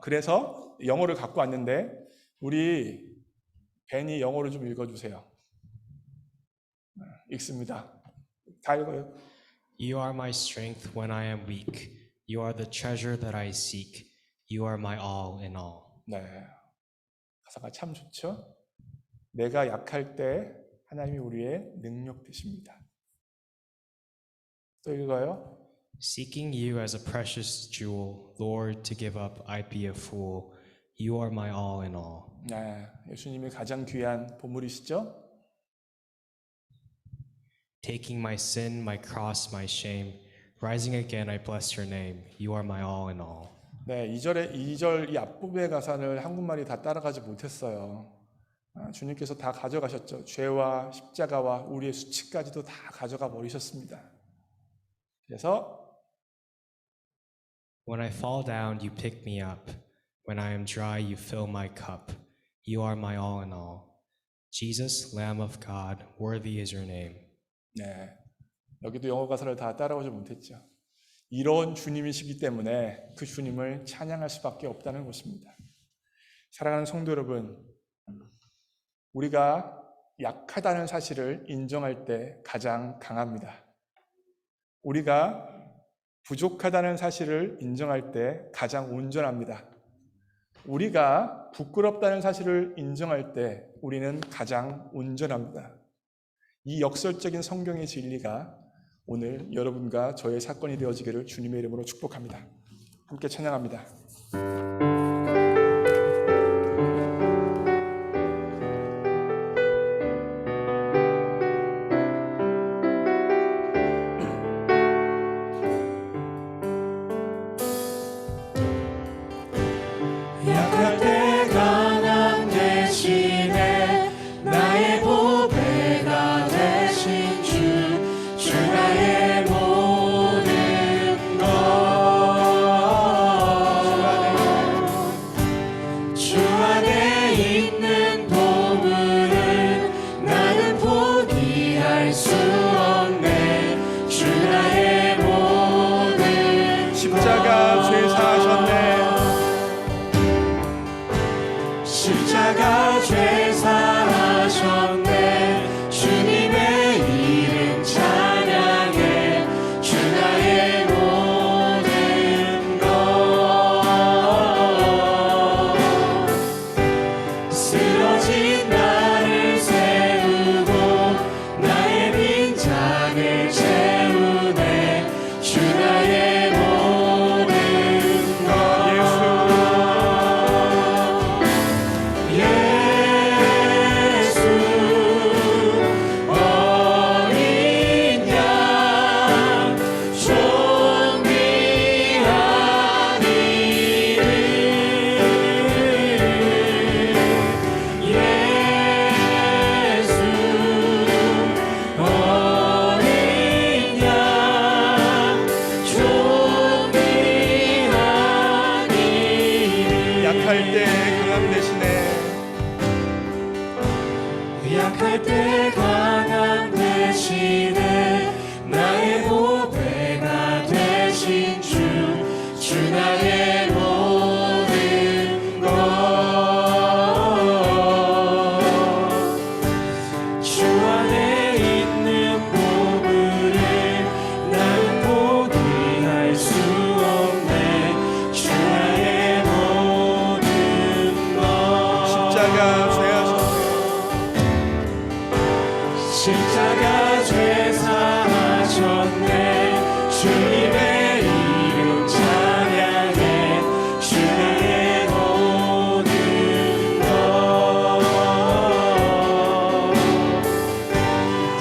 A: 그래서 영어를 갖고 왔는데 우리 벤이 영어를 좀 읽어주세요. 읽습니다. 다 읽어요.
D: You are my strength when I am weak. You are the treasure that I seek. You are my all in all.
A: 네, 가사가 참 좋죠? 내가 약할 때 하나님이 우리의 능력 되십니다. 또 읽어요.
D: Seeking you as a precious jewel, Lord, to give up I'd be a fool. You are my all in all.
A: 네, 예수님이 가장 귀한 보물이시죠?
D: Taking my sin, my cross, my shame, rising again, I bless your name. You are my all in all.
A: 네, 2절 이 앞부분의 가사를 한국말이 다 따라가지 못했어요. 주님께서 다 가져가셨죠. 죄와 십자가와 우리의 수치까지도 다 가져가 버리셨습니다. 그래서
D: When I fall down, you pick me up. When I am dry, you fill my cup. You are my all in all. Jesus, Lamb of God, worthy is your name.
A: 네, 여기도 영어 가사를 다 따라오지 못했죠. 이런 주님이시기 때문에 그 주님을 찬양할 수밖에 없다는 것입니다. 사랑하는 성도 여러분, 우리가 약하다는 사실을 인정할 때 가장 강합니다. 우리가 부족하다는 사실을 인정할 때 가장 온전합니다. 우리가 부끄럽다는 사실을 인정할 때 우리는 가장 온전합니다. 이 역설적인 성경의 진리가 오늘 여러분과 저의 사건이 되어지기를 주님의 이름으로 축복합니다. 함께 찬양합니다.
C: 약할 때 강함 대신에 나의 보배가 되신 주 나의 모든 것 주 안에 있는 보물을 나는 포기할 수 없네. 주 나의 모든
A: 십자가 죄 사하셨네.
C: 십자가 죄 사하셨네. 주님의 이름 찬양해. 주 나의 모든 것 쓰러진 나를 세우고 나의 빈잔을 채우네. 주 나의 모든 것 예수 어린 양 존귀한 이름 예수 어린 양 존귀한 이름
A: 약할 때 강함 대신에
C: 약할 때 강함 대신에 나의 보배가 되신 주 나의 모든 것 주 안에 있는 보물을 나는 포기할 수 없네. 주 나의 모든 것
A: 십자가 죄 하셨네.
C: 십자가 죄 사하셨네. 주님의 이름 찬양해. 주 나의 모든 것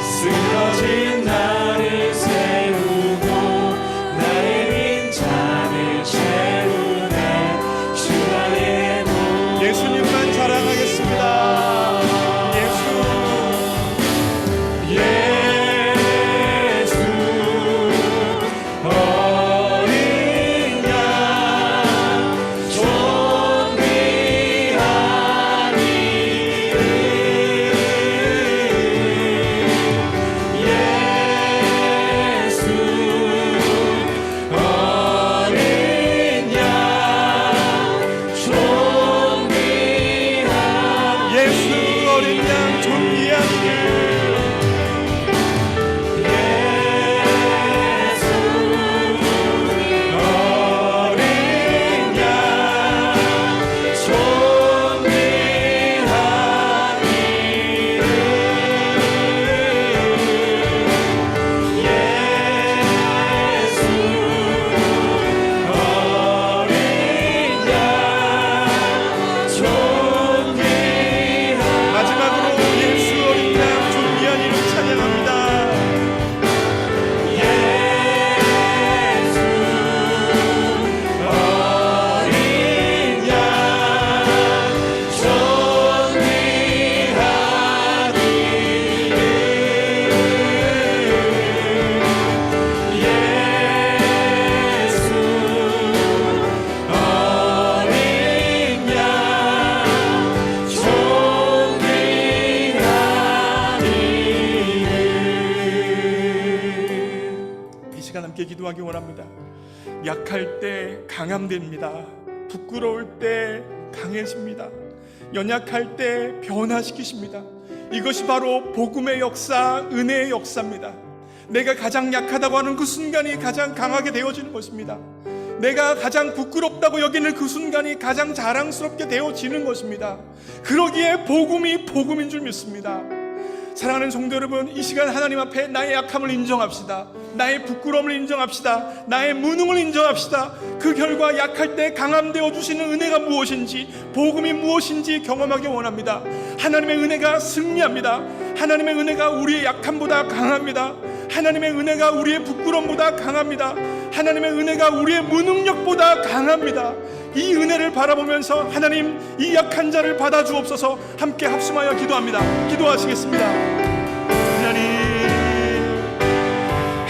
C: 쓰러진 나를 세우고 나의 빈잔을 채우네. 주 나의 모든
A: 예수님만 자랑하겠습니다. 예수
C: 예수 어린 양 존귀한 이름 예수 어린 양 존귀한
A: 예수 어린 양 존귀한 이름
C: 예수 어린 양 존귀한 이름 예수 어린 양
A: 기도하기 원합니다. 약할 때 강함됩니다. 부끄러울 때 강해집니다. 연약할 때 변화시키십니다. 이것이 바로 복음의 역사, 은혜의 역사입니다. 내가 가장 약하다고 하는 그 순간이 가장 강하게 되어지는 것입니다. 내가 가장 부끄럽다고 여기는 그 순간이 가장 자랑스럽게 되어지는 것입니다. 그러기에 복음인 줄 믿습니다. 사랑하는 성도 여러분, 이 시간 하나님 앞에 나의 약함을 인정합시다. 나의 부끄러움을 인정합시다. 나의 무능을 인정합시다. 그 결과 약할 때 강함되어 주시는 은혜가 무엇인지, 복음이 무엇인지 경험하기 원합니다. 하나님의 은혜가 승리합니다. 하나님의 은혜가 우리의 약함보다 강합니다. 하나님의 은혜가 우리의 부끄러움보다 강합니다. 하나님의 은혜가 우리의 무능력보다 강합니다. 이 은혜를 바라보면서 하나님, 이 약한 자를 받아주옵소서. 함께 합심하여 기도합니다. 기도하시겠습니다.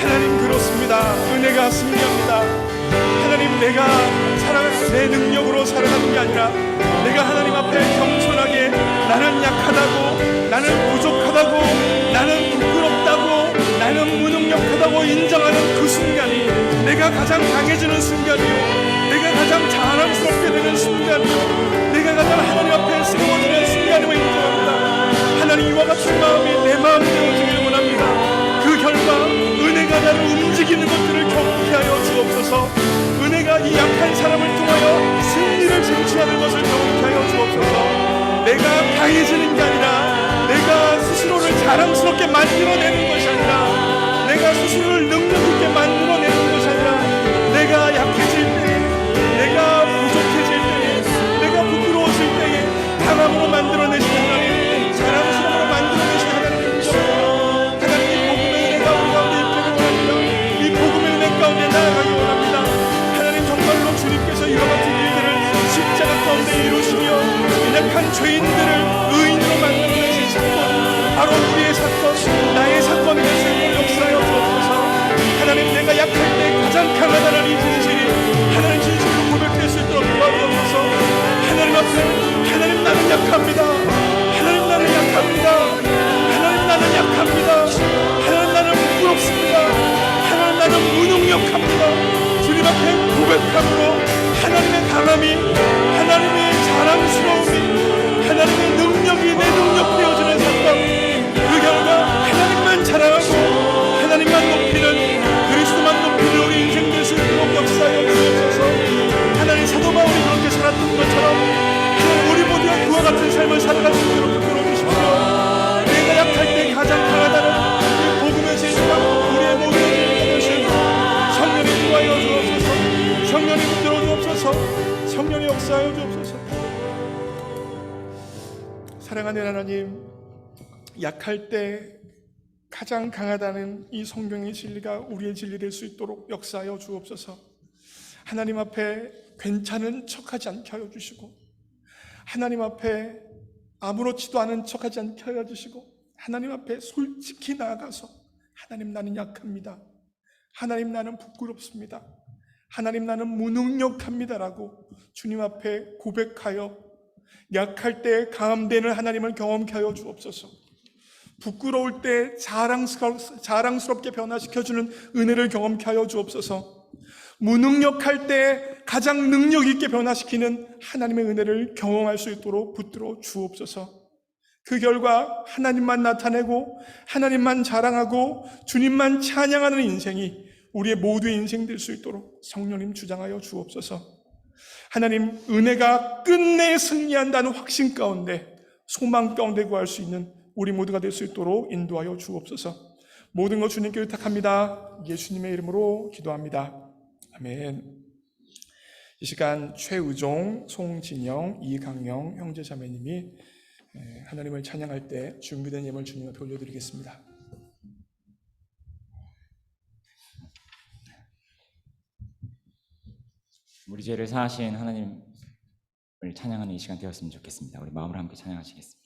A: 하나님 그렇습니다. 은혜가 승리합니다. 하나님, 내가 내 능력으로 살아가는 게 아니라 내가 하나님 앞에 겸손하게 나는 약하다고, 나는 부족하다고, 나는 부끄럽다고, 나는 무능력하다고 인정하는 그 순간이 내가 가장 강해지는 순간이요, 내가 가장 자랑스럽게 되는 순간이요, 내가 가장 하나님 앞에 세워지는 순간임을 인정합니다. 하나님, 이와 같은 마음이 내 마음 되어지기를 원합니다. 그 결과 은혜가 나를 움직이는 것들을 경험케 하여 주옵소서. 은혜가 이 약한 사람을 통하여 승리를 쟁취하는 것을 경험케 하여 주옵소서. 내가 강해지는 게 아니라 내가 스스로를 자랑스럽게 만들어내는 것이 아니라 내가 스스로를 능력 있게 만들어내는 것이 아니라 내가 약해질 때에, 내가 부족해질 때에, 내가 부끄러워질 때에 강함으로 만들어내시는 하나님, 자랑스러움으로 만들어내시는 하나님 인정합니다. 하나님, 이 복음의 은혜가 우리 가운데 있기를 원합니다. 이 복음의 은혜 가운데 나아가기 원합니다. 하나님, 정말로 주님께서 이와 같은 일들을 십자가 가운데 이루시며 연약한 죄인들을 의인으로 만들어내신 사건, 바로 우리의 사건, 나의 사건에 대해서 역사하여 주옵소서. 하나님, 내가 약할 때 가장 강하다는 이 진실이 하나님 진실로 고백될 수 있도록 도와주옵소서. 하나님 앞에, 하나님, 나는 약합니다. 하나님, 나는 약합니다. 하나님, 나는 약합니다. 하나님, 나는 부끄럽습니다. 하나님, 나는 무능력합니다. 주님 앞에 고백함으로 하나님의 강함이, 하나님의 자랑스러움이, 하나님의 능력이 내 능력 되어지는 사건, 그 결과 하나님만 자랑하고 하나님만 높이는, 그리스도만 높이는 우리 인생 될 수 있도록 역사하여 주옵소서. 하나님, 사도 바울이 그렇게 살았던 것처럼 하나님, 우리 모두가 그와 같은 삶을 살아갈 수 있도록 이끌어 주십시오. 내가 약할 때 가장 강하다는 이 복음의 진리가 우리의 모두에게 되신 성령이 구하여 주옵소서. 성령이 붙들어 주옵소서. 성령이 역사하여 주옵소서. 사랑하는 하나님, 약할 때 가장 강하다는 이 성경의 진리가 우리의 진리 될 수 있도록 역사하여 주옵소서. 하나님 앞에 괜찮은 척하지 않게 하여 주시고, 하나님 앞에 아무렇지도 않은 척하지 않게 하여 주시고, 하나님 앞에 솔직히 나아가서 하나님, 나는 약합니다. 하나님, 나는 부끄럽습니다. 하나님, 나는 무능력합니다라고 주님 앞에 고백하여 약할 때 강함되는 하나님을 경험케 하여 주옵소서. 부끄러울 때 자랑스럽게 변화시켜주는 은혜를 경험케 하여 주옵소서. 무능력할 때 가장 능력 있게 변화시키는 하나님의 은혜를 경험할 수 있도록 붙들어 주옵소서. 그 결과 하나님만 나타내고 하나님만 자랑하고 주님만 찬양하는 인생이 우리의 모두의 인생 될 수 있도록 성령님 주장하여 주옵소서. 하나님, 은혜가 끝내 승리한다는 확신 가운데, 소망 가운데 구할 수 있는 우리 모두가 될 수 있도록 인도하여 주옵소서. 모든 것 주님께 의탁합니다. 예수님의 이름으로 기도합니다. 아멘. 이 시간 최의종, 송진영, 이강영 형제자매님이 하나님을 찬양할 때 준비된 예물 주님 앞에 올려드리겠습니다.
F: 우리 죄를 사하신 하나님을 찬양하는 이 시간 되었으면 좋겠습니다. 우리 마음으로 함께 찬양하시겠습니다.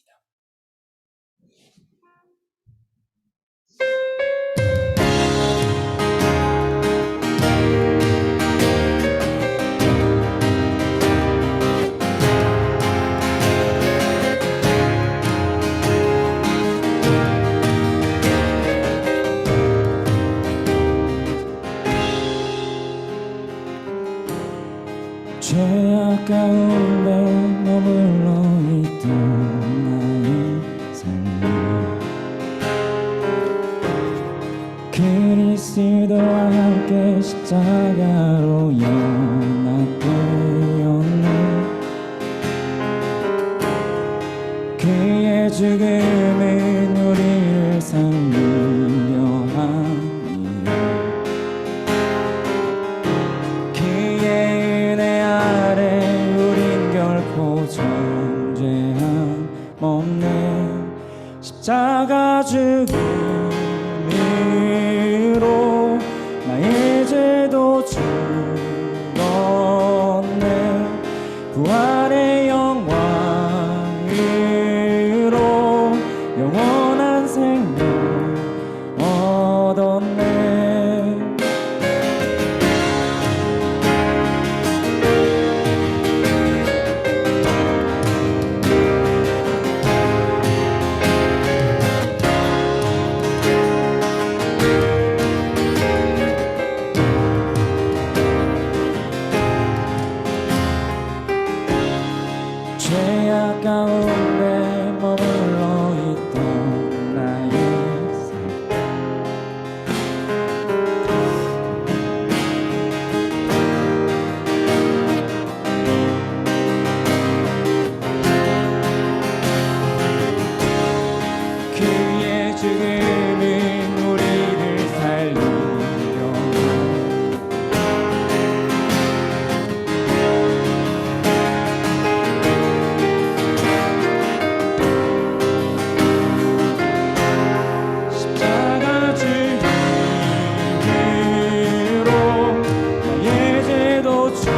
F: 그의 죽음은 우리를 살리려 하니 그의 은혜 아래 우린 결코 존재함 없네. 십자가 죽음으로 나의 죄도 죽었네. 부활의 영광으로 영원한 생명 얻었네. 죄악 가운데 머물러 있던 나의 삶, 그의 죽음은 우리를 살리려 십자가 죽음으로 나의 죄도 죽었네.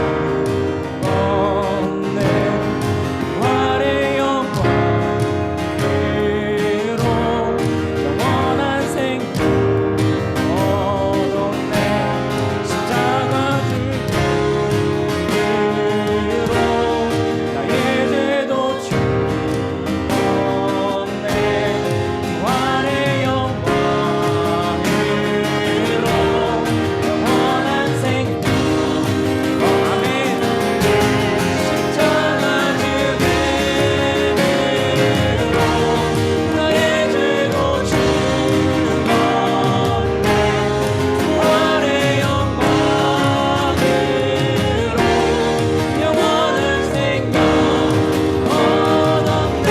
F: 부활의 영광으로 영원한 생명 얻었네. 십자가 죽음으로 나의 죄도 죽었네. 부활의 영광으로 영원한 생명 아멘. 십자가 죽음으로 나의 죄도 죽었네. 부활의 영광으로 영원한 생명 얻었네.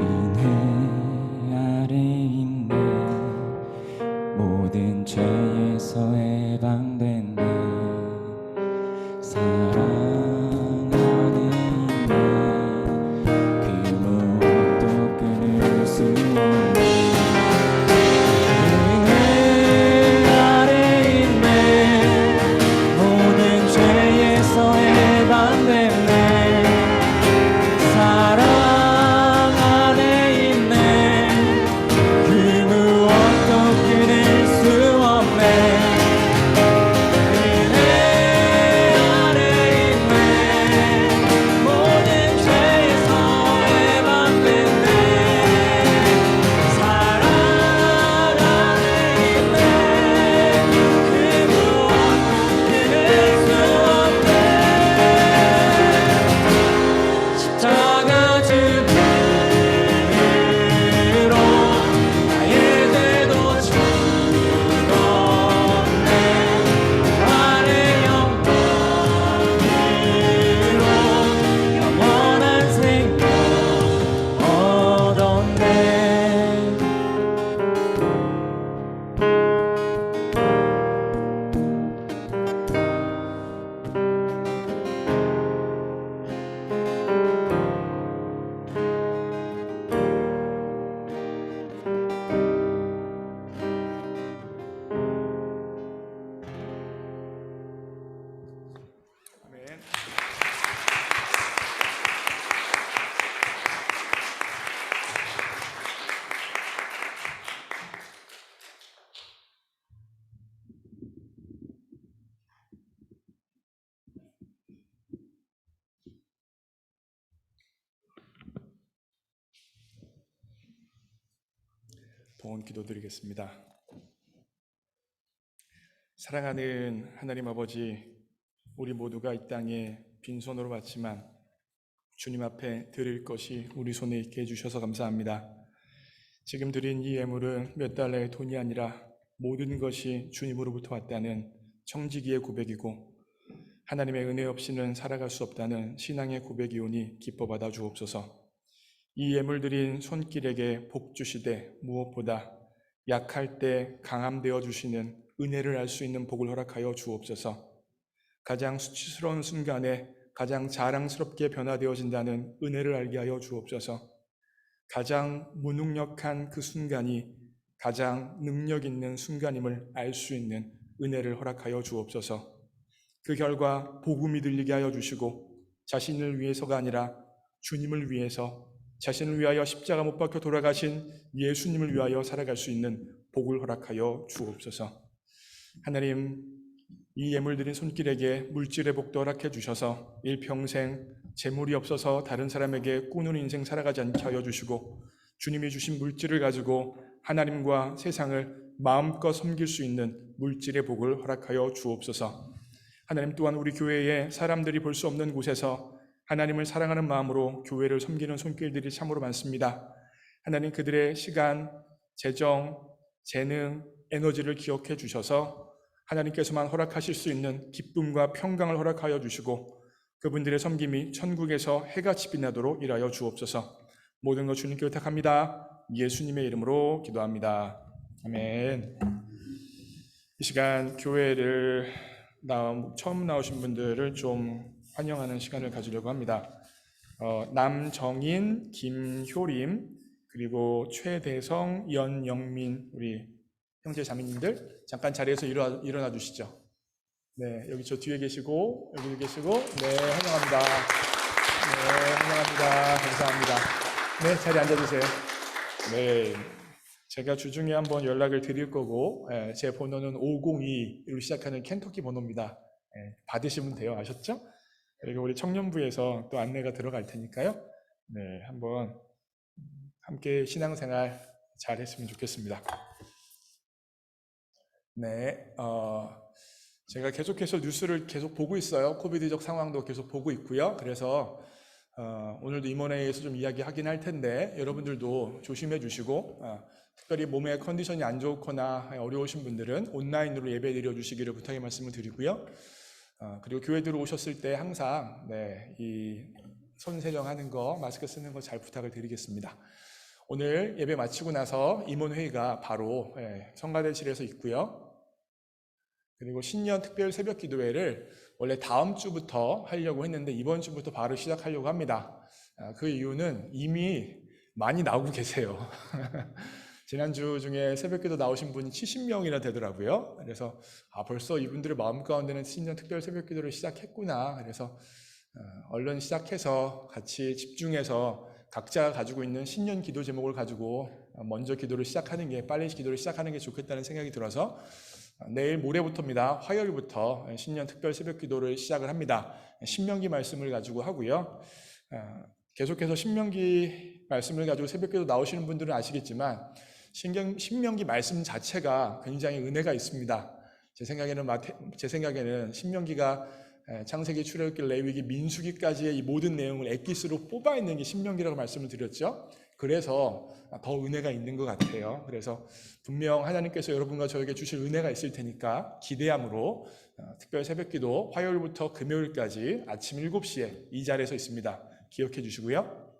F: 은혜 아래 있네. 모든 죄에서 해방됐네. 사랑 안에 있네. 그 무엇도 끊을 수 없네. 은혜 아래 있네. 모든 죄에서 해방됐네. 사랑 안에 있네. 그 무엇도 끊을 수 없네. 은혜 아래 있네. 모든 죄에서 해방됐네. 사랑 안에 있네. 그 무엇도 끊을 수 없네. 십자가 죽음으로 나의 죄도 죽었네. 부활의 영광으로 영원한 생명 얻었네.
A: 아멘. 봉헌 기도드리겠습니다. 사랑하는 하나님 아버지, 우리 모두가 이 땅에 빈손으로 왔지만 주님 앞에 드릴 것이 우리 손에 있게 해주셔서 감사합니다. 지금 드린 이 예물은 몇 달러의 돈이 아니라 모든 것이 주님으로부터 왔다는 청지기의 고백이고 하나님의 은혜 없이는 살아갈 수 없다는 신앙의 고백이오니 기뻐 받아 주옵소서. 이 예물 드린 손길에게 복 주시되 무엇보다 약할 때 강함 되어 주시는 은혜를 알 수 있는 복을 허락하여 주옵소서. 가장 수치스러운 순간에 가장 자랑스럽게 변화되어진다는 은혜를 알게 하여 주옵소서. 가장 무능력한 그 순간이 가장 능력 있는 순간임을 알 수 있는 은혜를 허락하여 주옵소서. 그 결과 복음이 들리게 하여 주시고 자신을 위해서가 아니라 주님을 위해서 자신을 위하여 십자가 못 박혀 돌아가신 예수님을 위하여 살아갈 수 있는 복을 허락하여 주옵소서. 하나님, 이 예물 드린 손길에게 물질의 복도 허락해 주셔서 일평생 재물이 없어서 다른 사람에게 꾸는 인생 살아가지 않게 하여 주시고 주님이 주신 물질을 가지고 하나님과 세상을 마음껏 섬길 수 있는 물질의 복을 허락하여 주옵소서. 하나님 또한 우리 교회에 사람들이 볼 수 없는 곳에서 하나님을 사랑하는 마음으로 교회를 섬기는 손길들이 참으로 많습니다. 하나님, 그들의 시간, 재정, 재능, 에너지를 기억해 주셔서 하나님께서만 허락하실 수 있는 기쁨과 평강을 허락하여 주시고 그분들의 섬김이 천국에서 해같이 빛나도록 일하여 주옵소서. 모든 것 주님께 부탁합니다. 예수님의 이름으로 기도합니다. 아멘. 이 시간 교회를 처음 나오신 분들을 좀 환영하는 시간을 가지려고 합니다. 남정인, 김효림, 그리고 최대성, 연영민 우리 형제 자매님들 잠깐 자리에서 일어나 주시죠. 네, 여기 저 뒤에 계시고 여기 계시고 네, 환영합니다. 네, 환영합니다. 감사합니다. 네, 자리 앉아주세요. 네, 제가 주중에 한번 연락을 드릴 거고 제 번호는 502로 시작하는 켄터키 번호입니다. 받으시면 돼요. 아셨죠? 그리고 우리 청년부에서 또 안내가 들어갈 테니까요. 네, 한번 함께 신앙생활 잘 했으면 좋겠습니다. 네, 제가 계속해서 뉴스를 계속 보고 있어요. 코비드적 상황도 계속 보고 있고요. 그래서 오늘도 임원회의에서 좀 이야기하긴 할 텐데 여러분들도 조심해 주시고 특별히 몸의 컨디션이 안 좋거나 어려우신 분들은 온라인으로 예배 드려 주시기를 부탁의 말씀을 드리고요. 그리고 교회 들어오셨을 때 항상 이 손 세정하는 거, 마스크 쓰는 거 잘 부탁을 드리겠습니다. 오늘 예배 마치고 나서 임원회의가 바로 성가대실에서 있고요. 그리고 신년 특별 새벽 기도회를 원래 다음 주부터 하려고 했는데 이번 주부터 바로 시작하려고 합니다. 그 이유는 이미 많이 나오고 계세요. 지난주 중에 새벽기도 나오신 분이 70명이나 되더라고요. 그래서 벌써 이분들의 마음 가운데는 신년 특별 새벽기도를 시작했구나. 그래서 얼른 시작해서 같이 집중해서 각자가 가지고 있는 신년 기도 제목을 가지고 먼저 기도를 시작하는 게 빨리 기도를 시작하는 게 좋겠다는 생각이 들어서 내일 모레부터입니다. 화요일부터 신년 특별 새벽 기도를 시작을 합니다. 신명기 말씀을 가지고 하고요. 계속해서 신명기 말씀을 가지고 새벽 기도 나오시는 분들은 아시겠지만 신명기 말씀 자체가 굉장히 은혜가 있습니다. 제 생각에는 신명기가 창세기, 출애굽기, 레위기, 민수기까지의 이 모든 내용을 엑기스로 뽑아 있는 게 신명기라고 말씀을 드렸죠. 그래서 더 은혜가 있는 것 같아요. 그래서 분명 하나님께서 여러분과 저에게 주실 은혜가 있을 테니까 기대함으로 특별 새벽기도 화요일부터 금요일까지 아침 7시에 이 자리에서 있습니다. 기억해 주시고요.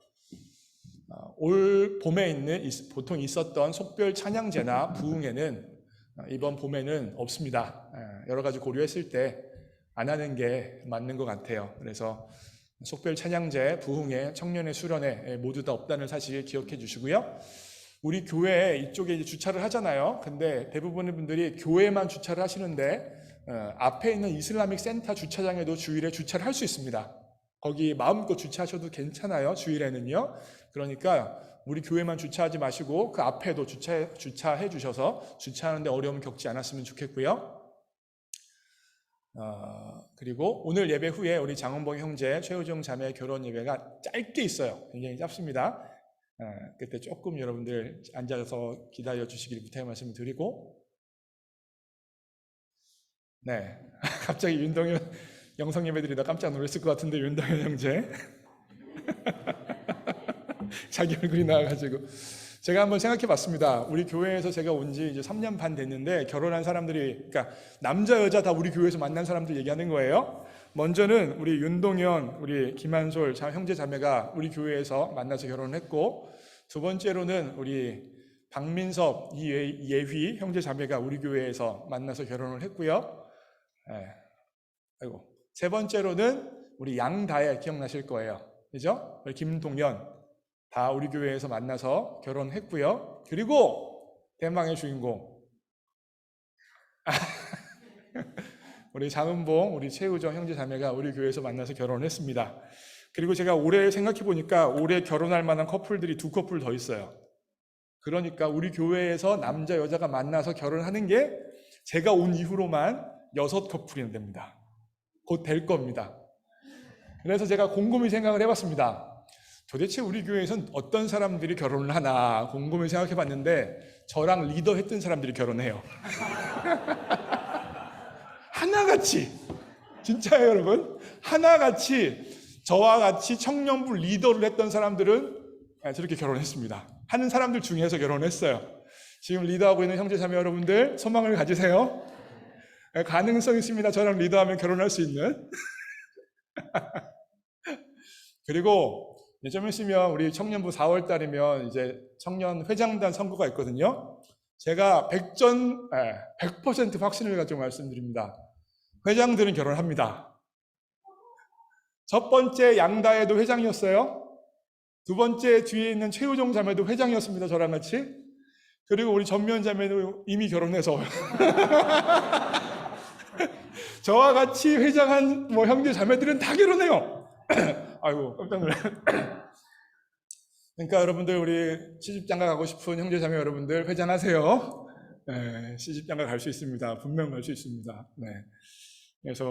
A: 올 봄에 보통 있었던 속별 찬양제나 부흥회는 이번 봄에는 없습니다. 여러 가지 고려했을 때 안 하는 게 맞는 것 같아요. 그래서 속별 찬양제, 부흥회, 청년의 수련회 모두 다 없다는 사실 기억해 주시고요. 우리 교회 이쪽에 이제 주차를 하잖아요. 근데 대부분의 분들이 교회만 주차를 하시는데 앞에 있는 이슬라믹 센터 주차장에도 주일에 주차를 할 수 있습니다. 거기 마음껏 주차하셔도 괜찮아요. 주일에는요. 그러니까 우리 교회만 주차하지 마시고 그 앞에도 주차해 주셔서 주차하는데 어려움 겪지 않았으면 좋겠고요. 그리고 오늘 예배 후에 우리 장원봉 형제, 최우정 자매 결혼 예배가 짧게 있어요. 굉장히 짧습니다. 그때 조금 여러분들 앉아서 기다려 주시길 부탁의 말씀을 드리고, 네, 갑자기 윤동현 영성 예배드리다 깜짝 놀랐을 것 같은데 윤동현 형제 자기 얼굴이 나와가지고 제가 한번 생각해 봤습니다. 우리 교회에서 제가 온 지 이제 3년 반 됐는데 결혼한 사람들이, 그러니까 남자 여자 다 우리 교회에서 만난 사람들 얘기하는 거예요. 먼저는 우리 윤동현, 우리 김한솔 형제 자매가 우리 교회에서 만나서 결혼했고, 두 번째로는 우리 박민섭, 이예휘 형제 자매가 우리 교회에서 만나서 결혼을 했고요. 세 번째로는 우리 양다혜 기억나실 거예요. 그죠? 우리 김동현 다 우리 교회에서 만나서 결혼했고요. 그리고 대망의 주인공 우리 장은봉, 우리 최우정 형제 자매가 우리 교회에서 만나서 결혼했습니다. 그리고 제가 올해 생각해 보니까 올해 결혼할 만한 커플들이 2커플 더 있어요. 그러니까 우리 교회에서 남자 여자가 만나서 결혼하는 게 제가 온 이후로만 6커플이나 됩니다. 곧 될 겁니다. 그래서 제가 곰곰이 생각을 해봤습니다. 도대체 우리 교회에선 어떤 사람들이 결혼을 하나 곰곰이 생각해 봤는데 저랑 리더 했던 사람들이 결혼해요. 하나같이, 진짜예요 여러분, 하나같이 저와 같이 청년부 리더를 했던 사람들은 저렇게 결혼했습니다. 하는 사람들 중에서 결혼했어요. 지금 리더하고 있는 형제자매 여러분들 소망을 가지세요. 가능성 있습니다. 저랑 리더하면 결혼할 수 있는. 그리고 좀 있으면 우리 청년부 4월 달이면 이제 청년 회장단 선거가 있거든요. 제가 100% 확신을 가지고 말씀드립니다. 회장들은 결혼합니다. 첫 번째 양다혜도 회장이었어요. 두 번째 뒤에 있는 최우종 자매도 회장이었습니다. 저랑 같이. 그리고 우리 전면 자매도 이미 결혼해서 저와 같이 회장한 형제 자매들은 다 결혼해요. 아이고 깜짝 놀래. 그러니까 여러분들 우리 시집장가 가고 싶은 형제 자매 여러분들 회장하세요. 네, 시집장가 갈 수 있습니다. 분명 갈 수 있습니다. 네. 그래서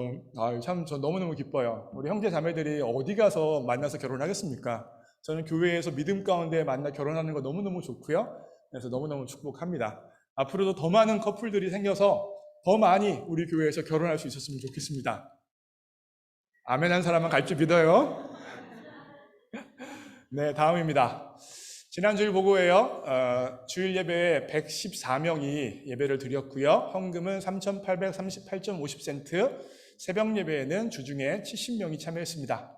A: 참 저 너무너무 기뻐요. 우리 형제 자매들이 어디 가서 만나서 결혼하겠습니까? 저는 교회에서 믿음 가운데 만나 결혼하는 거 너무너무 좋고요. 그래서 너무너무 축복합니다. 앞으로도 더 많은 커플들이 생겨서 더 많이 우리 교회에서 결혼할 수 있었으면 좋겠습니다. 아멘 한 사람만 갈 줄 믿어요. 네, 다음입니다. 지난 주일 보고예요. 주일 예배에 114명이 예배를 드렸고요. 헌금은 3,838.50센트, 새벽 예배에는 주중에 70명이 참여했습니다.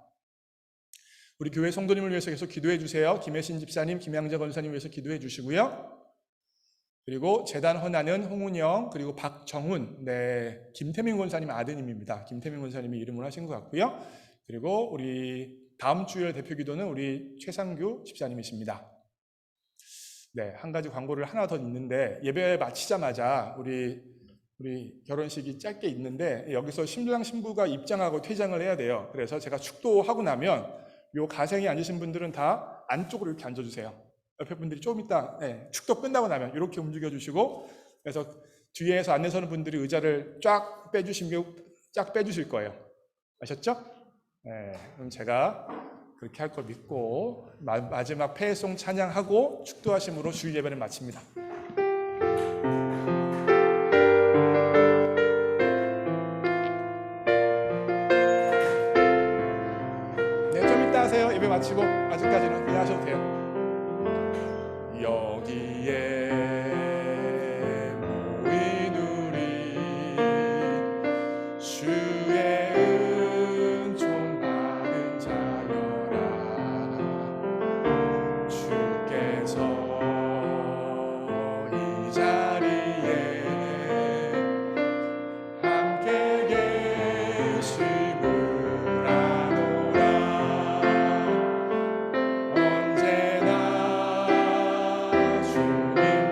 A: 우리 교회 성도님을 위해서 계속 기도해 주세요. 김혜신 집사님, 김양재 권사님 위해서 기도해 주시고요. 그리고 재단 헌화는 홍은영, 그리고 박정훈, 김태민 권사님 아드님입니다. 김태민 권사님이 이름을 하신 것 같고요. 그리고 우리 다음 주일 대표 기도는 우리 최상규 집사님이십니다. 네, 한 가지 광고를 하나 더 있는데, 예배 마치자마자 우리 결혼식이 짧게 있는데 여기서 신랑 신부가 입장하고 퇴장을 해야 돼요. 그래서 제가 축도하고 나면 요 가생에 앉으신 분들은 다 안쪽으로 이렇게 앉아주세요. 옆에 분들이 좀 이따 축도 끝나고 나면 이렇게 움직여주시고, 그래서 뒤에서 안내 서는 분들이 의자를 쫙 빼주실 거예요. 아셨죠? 네, 그럼 제가 그렇게 할 걸 믿고 마지막 폐송 찬양하고 축도하심으로 주일 예배를 마칩니다. 네, 좀 이따 하세요. 예배 마치고 아직까지는 그냥 하셔도 돼요. 여기에 모인 우리 주의 은총 받은 자여라. 주께서 이 자리에 함께 계심을 아노라. 언제나 주님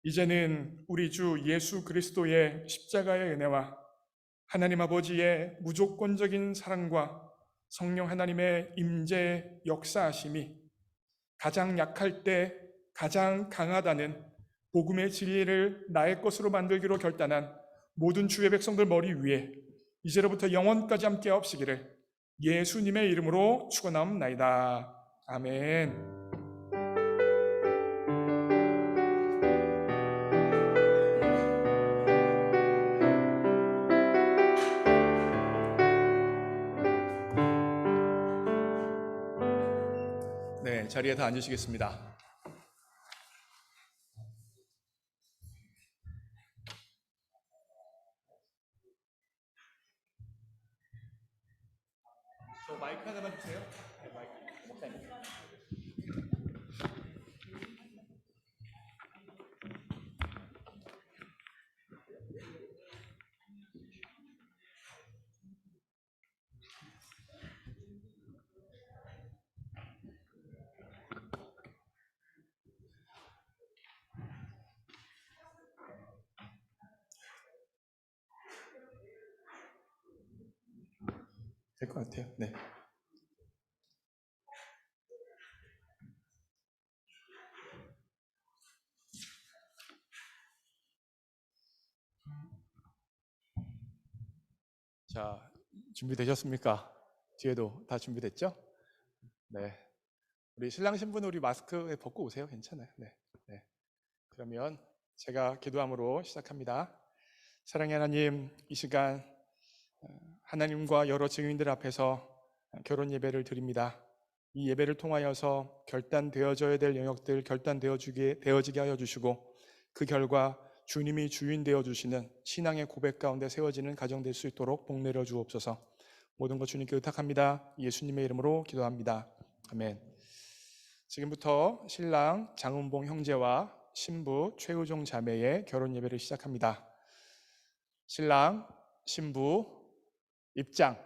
A: 이제는 우리 주 예수 그리스도의 십자가의 은혜와 하나님 아버지의 무조건적인 사랑과 성령 하나님의 임재 역사하심이 가장 약할 때 가장 강하다는 복음의 진리를 나의 것으로 만들기로 결단한 모든 주의 백성들 머리 위에 이제로부터 영원까지 함께 없으기를 예수님의 이름으로 축원하옵나이다. 아멘. 네, 자리에 다 앉으시겠습니다. 저 마이크 하나만 주세요. 네, 마이크. 목사님. 될 것 같아요. 네. 자, 준비되셨습니까? 뒤에도 다 준비됐죠? 네. 우리 신랑 신부는 우리 마스크 벗고 오세요. 괜찮아요. 네. 네. 그러면 제가 기도함으로 시작합니다. 사랑의 하나님, 이 시간 하나님과 여러 증인들 앞에서 결혼 예배를 드립니다. 이 예배를 통하여서 결단되어져야 될 영역들 결단되어지게 하여 주시고 그 결과 주님이 주인 되어 주시는 신앙의 고백 가운데 세워지는 가정 될 수 있도록 복 내려 주옵소서. 모든 것 주님께 의탁합니다. 예수님의 이름으로 기도합니다. 아멘. 지금부터 신랑 장은봉 형제와 신부 최우종 자매의 결혼 예배를 시작합니다. 신랑, 신부 입장.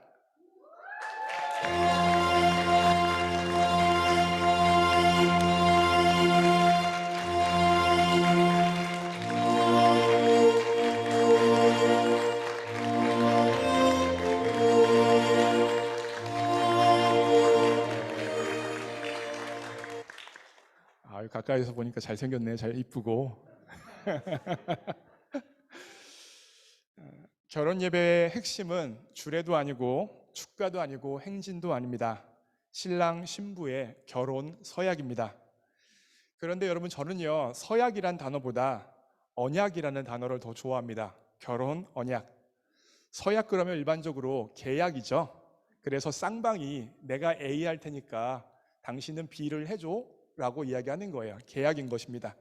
A: 가까이서 보니까 잘생겼네. 잘 이쁘고. 결혼 예배의 핵심은 주례도 아니고 축가도 아니고 행진도 아닙니다. 신랑 신부의 결혼 서약입니다. 그런데 여러분, 저는요 서약이란 단어보다 언약이라는 단어를 더 좋아합니다. 결혼 언약. 서약 그러면 일반적으로 계약이죠. 그래서 쌍방이 내가 A 할 테니까 당신은 B를 해줘 라고 이야기하는 거예요. 계약인 것입니다.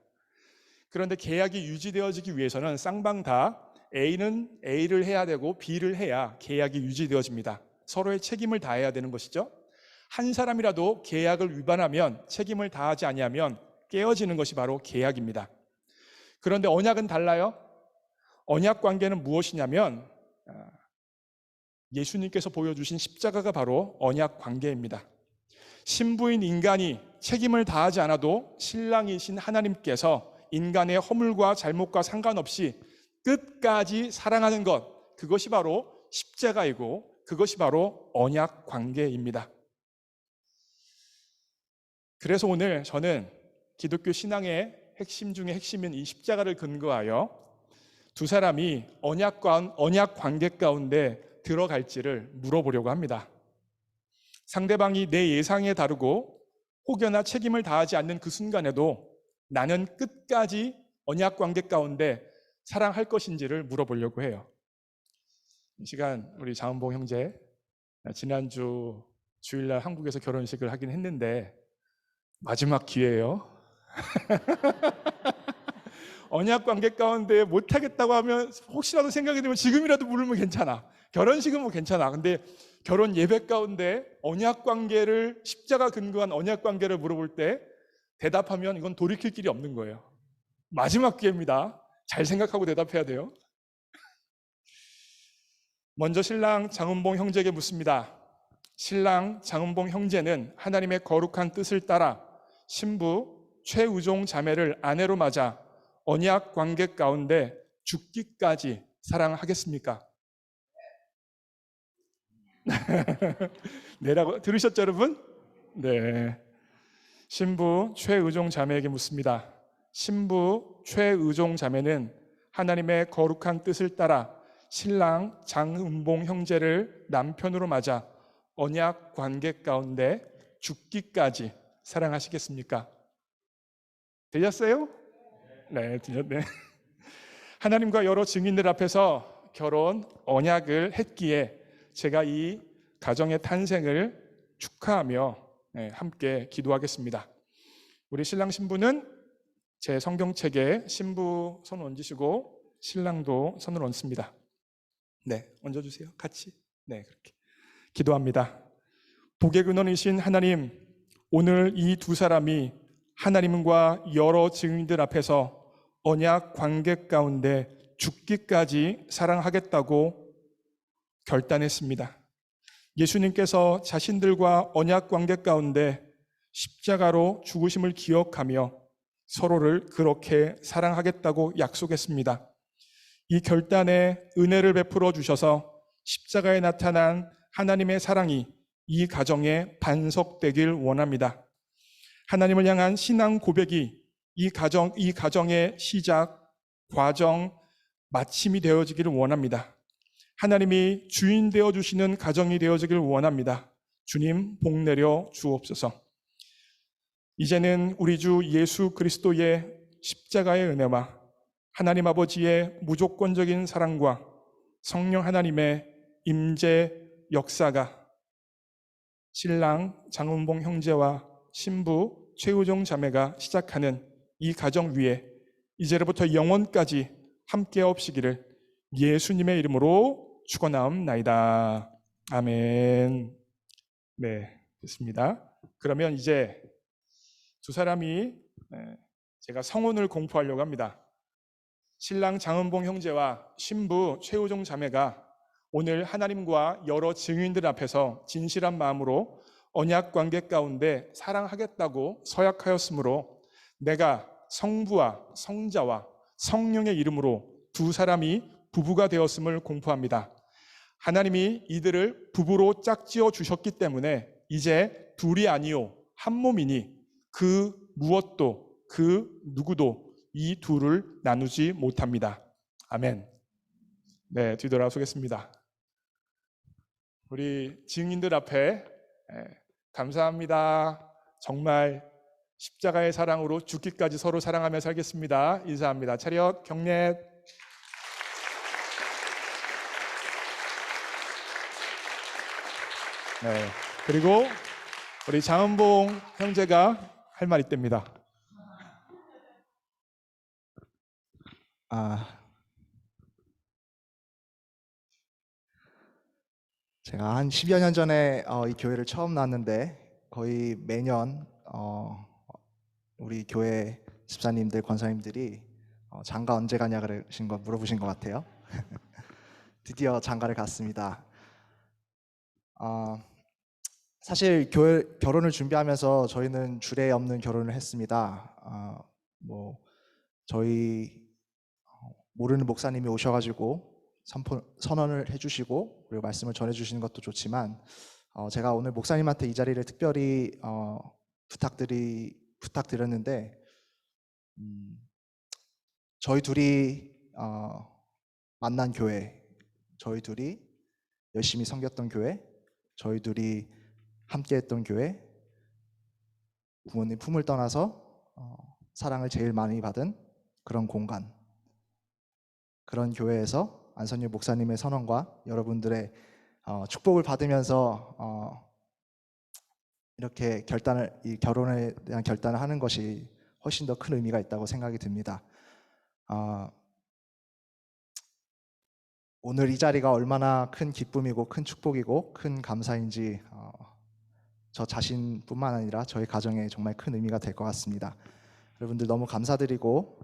A: 그런데 계약이 유지되어지기 위해서는 쌍방 다 A는 A를 해야 되고 B를 해야 계약이 유지되어집니다. 서로의 책임을 다해야 되는 것이죠. 한 사람이라도 계약을 위반하면, 책임을 다하지 아니하면 깨어지는 것이 바로 계약입니다. 그런데 언약은 달라요. 언약 관계는 무엇이냐면 예수님께서 보여주신 십자가가 바로 언약 관계입니다. 신부인 인간이 책임을 다하지 않아도 신랑이신 하나님께서 인간의 허물과 잘못과 상관없이 끝까지 사랑하는 것, 그것이 바로 십자가이고 그것이 바로 언약 관계입니다. 그래서 오늘 저는 기독교 신앙의 핵심 중에 핵심인 이 십자가를 근거하여 두 사람이 언약 관계 가운데 들어갈지를 물어보려고 합니다. 상대방이 내 예상에 다르고 혹여나 책임을 다하지 않는 그 순간에도 나는 끝까지 언약 관계 가운데 사랑할 것인지를 물어보려고 해요. 이 시간 우리 장은봉 형제 지난주 주일날 한국에서 결혼식을 하긴 했는데 마지막 기회예요. 언약 관계 가운데 못하겠다고 하면 혹시라도 생각이 들면 지금이라도 물으면 괜찮아. 결혼식은 뭐 괜찮아. 근데 결혼 예배 가운데 언약 관계를, 십자가 근거한 언약 관계를 물어볼 때 대답하면 이건 돌이킬 길이 없는 거예요. 마지막 기회입니다. 잘 생각하고 대답해야 돼요. 먼저 신랑 장은봉 형제에게 묻습니다. 신랑 장은봉 형제는 하나님의 거룩한 뜻을 따라 신부 최우종 자매를 아내로 맞아 언약 관계 가운데 죽기까지 사랑하겠습니까? 네라고 들으셨죠, 여러분? 네. 신부 최의종 자매에게 묻습니다. 신부 최의종 자매는 하나님의 거룩한 뜻을 따라 신랑 장은봉 형제를 남편으로 맞아 언약 관계 가운데 죽기까지 사랑하시겠습니까? 들렸어요? 네, 들렸네. 하나님과 여러 증인들 앞에서 결혼 언약을 했기에 제가 이 가정의 탄생을 축하하며 함께 기도하겠습니다. 우리 신랑 신부는 제 성경책에 신부 손 얹으시고 신랑도 손을 얹습니다. 네, 얹어주세요. 같이. 네, 그렇게 기도합니다. 복의 근원이신 하나님, 오늘 이 두 사람이 하나님과 여러 증인들 앞에서 언약 관계 가운데 죽기까지 사랑하겠다고 결단했습니다. 예수님께서 자신들과 언약 관계 가운데 십자가로 죽으심을 기억하며 서로를 그렇게 사랑하겠다고 약속했습니다. 이 결단에 은혜를 베풀어 주셔서 십자가에 나타난 하나님의 사랑이 이 가정에 반석되길 원합니다. 하나님을 향한 신앙 고백이 이 가정의 시작, 과정, 마침이 되어지기를 원합니다. 하나님이 주인 되어주시는 가정이 되어지길 원합니다. 주님 복 내려 주옵소서. 이제는 우리 주 예수 그리스도의 십자가의 은혜와 하나님 아버지의 무조건적인 사랑과 성령 하나님의 임재 역사가 신랑 장은봉 형제와 신부 최의종 자매가 시작하는 이 가정 위에 이제로부터 영원까지 함께 없시기를 예수님의 이름으로 축원하옵나이다. 아멘. 네, 됐습니다. 그러면 이제 두 사람이 제가 성혼을 공포하려고 합니다. 신랑 장은봉 형제와 신부 최의종 자매가 오늘 하나님과 여러 증인들 앞에서 진실한 마음으로 언약 관계 가운데 사랑하겠다고 서약하였으므로 내가 성부와 성자와 성령의 이름으로 두 사람이 부부가 되었음을 공포합니다. 하나님이 이들을 부부로 짝지어 주셨기 때문에 이제 둘이 아니요 한 몸이니 그 무엇도 그 누구도 이 둘을 나누지 못합니다. 아멘. 네, 뒤돌아서겠습니다. 우리 증인들 앞에 감사합니다. 정말 십자가의 사랑으로 죽기까지 서로 사랑하며 살겠습니다. 인사합니다. 차렷 경례. 네, 그리고 우리 장은봉 형제가 할 말 있답니다.
E: 제가 한 10여 년 전에 이 교회를 처음 나왔는데 거의 매년 우리 교회 집사님들, 권사님들이 장가 언제 가냐 그러신 거 물어보신 것 같아요. 드디어 장가를 갔습니다. 사실 결혼을 준비하면서 저희는 주례 없는 결혼을 했습니다. 저희 모르는 목사님이 오셔가지고 선언을 해주시고 그리고 말씀을 전해주시는 것도 좋지만 제가 오늘 목사님한테 이 자리를 특별히 부탁드렸는데 저희 둘이 만난 교회, 저희 둘이 열심히 섬겼던 교회, 저희 둘이 함께했던 교회, 부모님 품을 떠나서 사랑을 제일 많이 받은 그런 공간, 그런 교회에서 안선유 목사님의 선언과 여러분들의 축복을 받으면서 이렇게 이 결혼에 대한 결단을 하는 것이 훨씬 더 큰 의미가 있다고 생각이 듭니다. 오늘 이 자리가 얼마나 큰 기쁨이고 큰 축복이고 큰 감사인지 저 자신뿐만 아니라 저희 가정에 정말 큰 의미가 될 것 같습니다. 여러분들 너무 감사드리고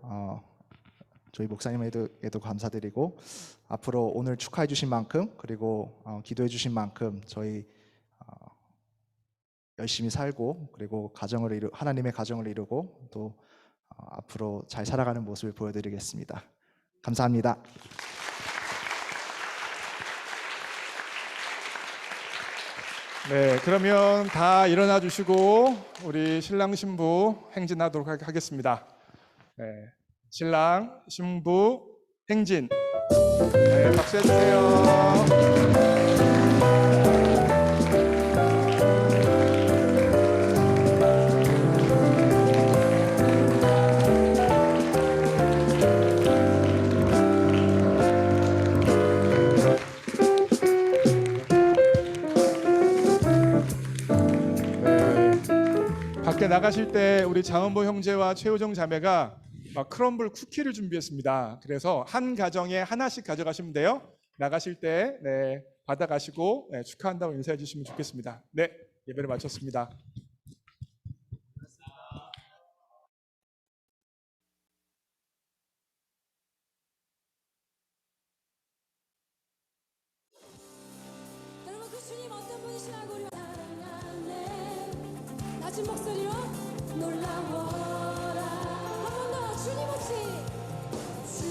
E: 저희 목사님에게도 감사드리고 앞으로 오늘 축하해 주신 만큼 그리고 기도해 주신 만큼 저희 열심히 살고 그리고 하나님의 가정을 이루고 또 앞으로 잘 살아가는 모습을 보여드리겠습니다. 감사합니다.
A: 네, 그러면 다 일어나 주시고 우리 신랑 신부 행진하도록 하겠습니다. 네, 신랑 신부 행진. 네, 박수 해주세요. 밖에 나가실 때 우리 장은보 형제와 최우정 자매가 크럼블 쿠키를 준비했습니다. 그래서 한 가정에 하나씩 가져가시면 돼요. 나가실 때 받아가시고 축하한다고 인사해 주시면 좋겠습니다. 네, 예배를 마쳤습니다.
G: 여러분 그 주님 어떤 분이시라고 우리 사랑하네 낮은 목소리로 놀라워라 한 번 더 주님 없이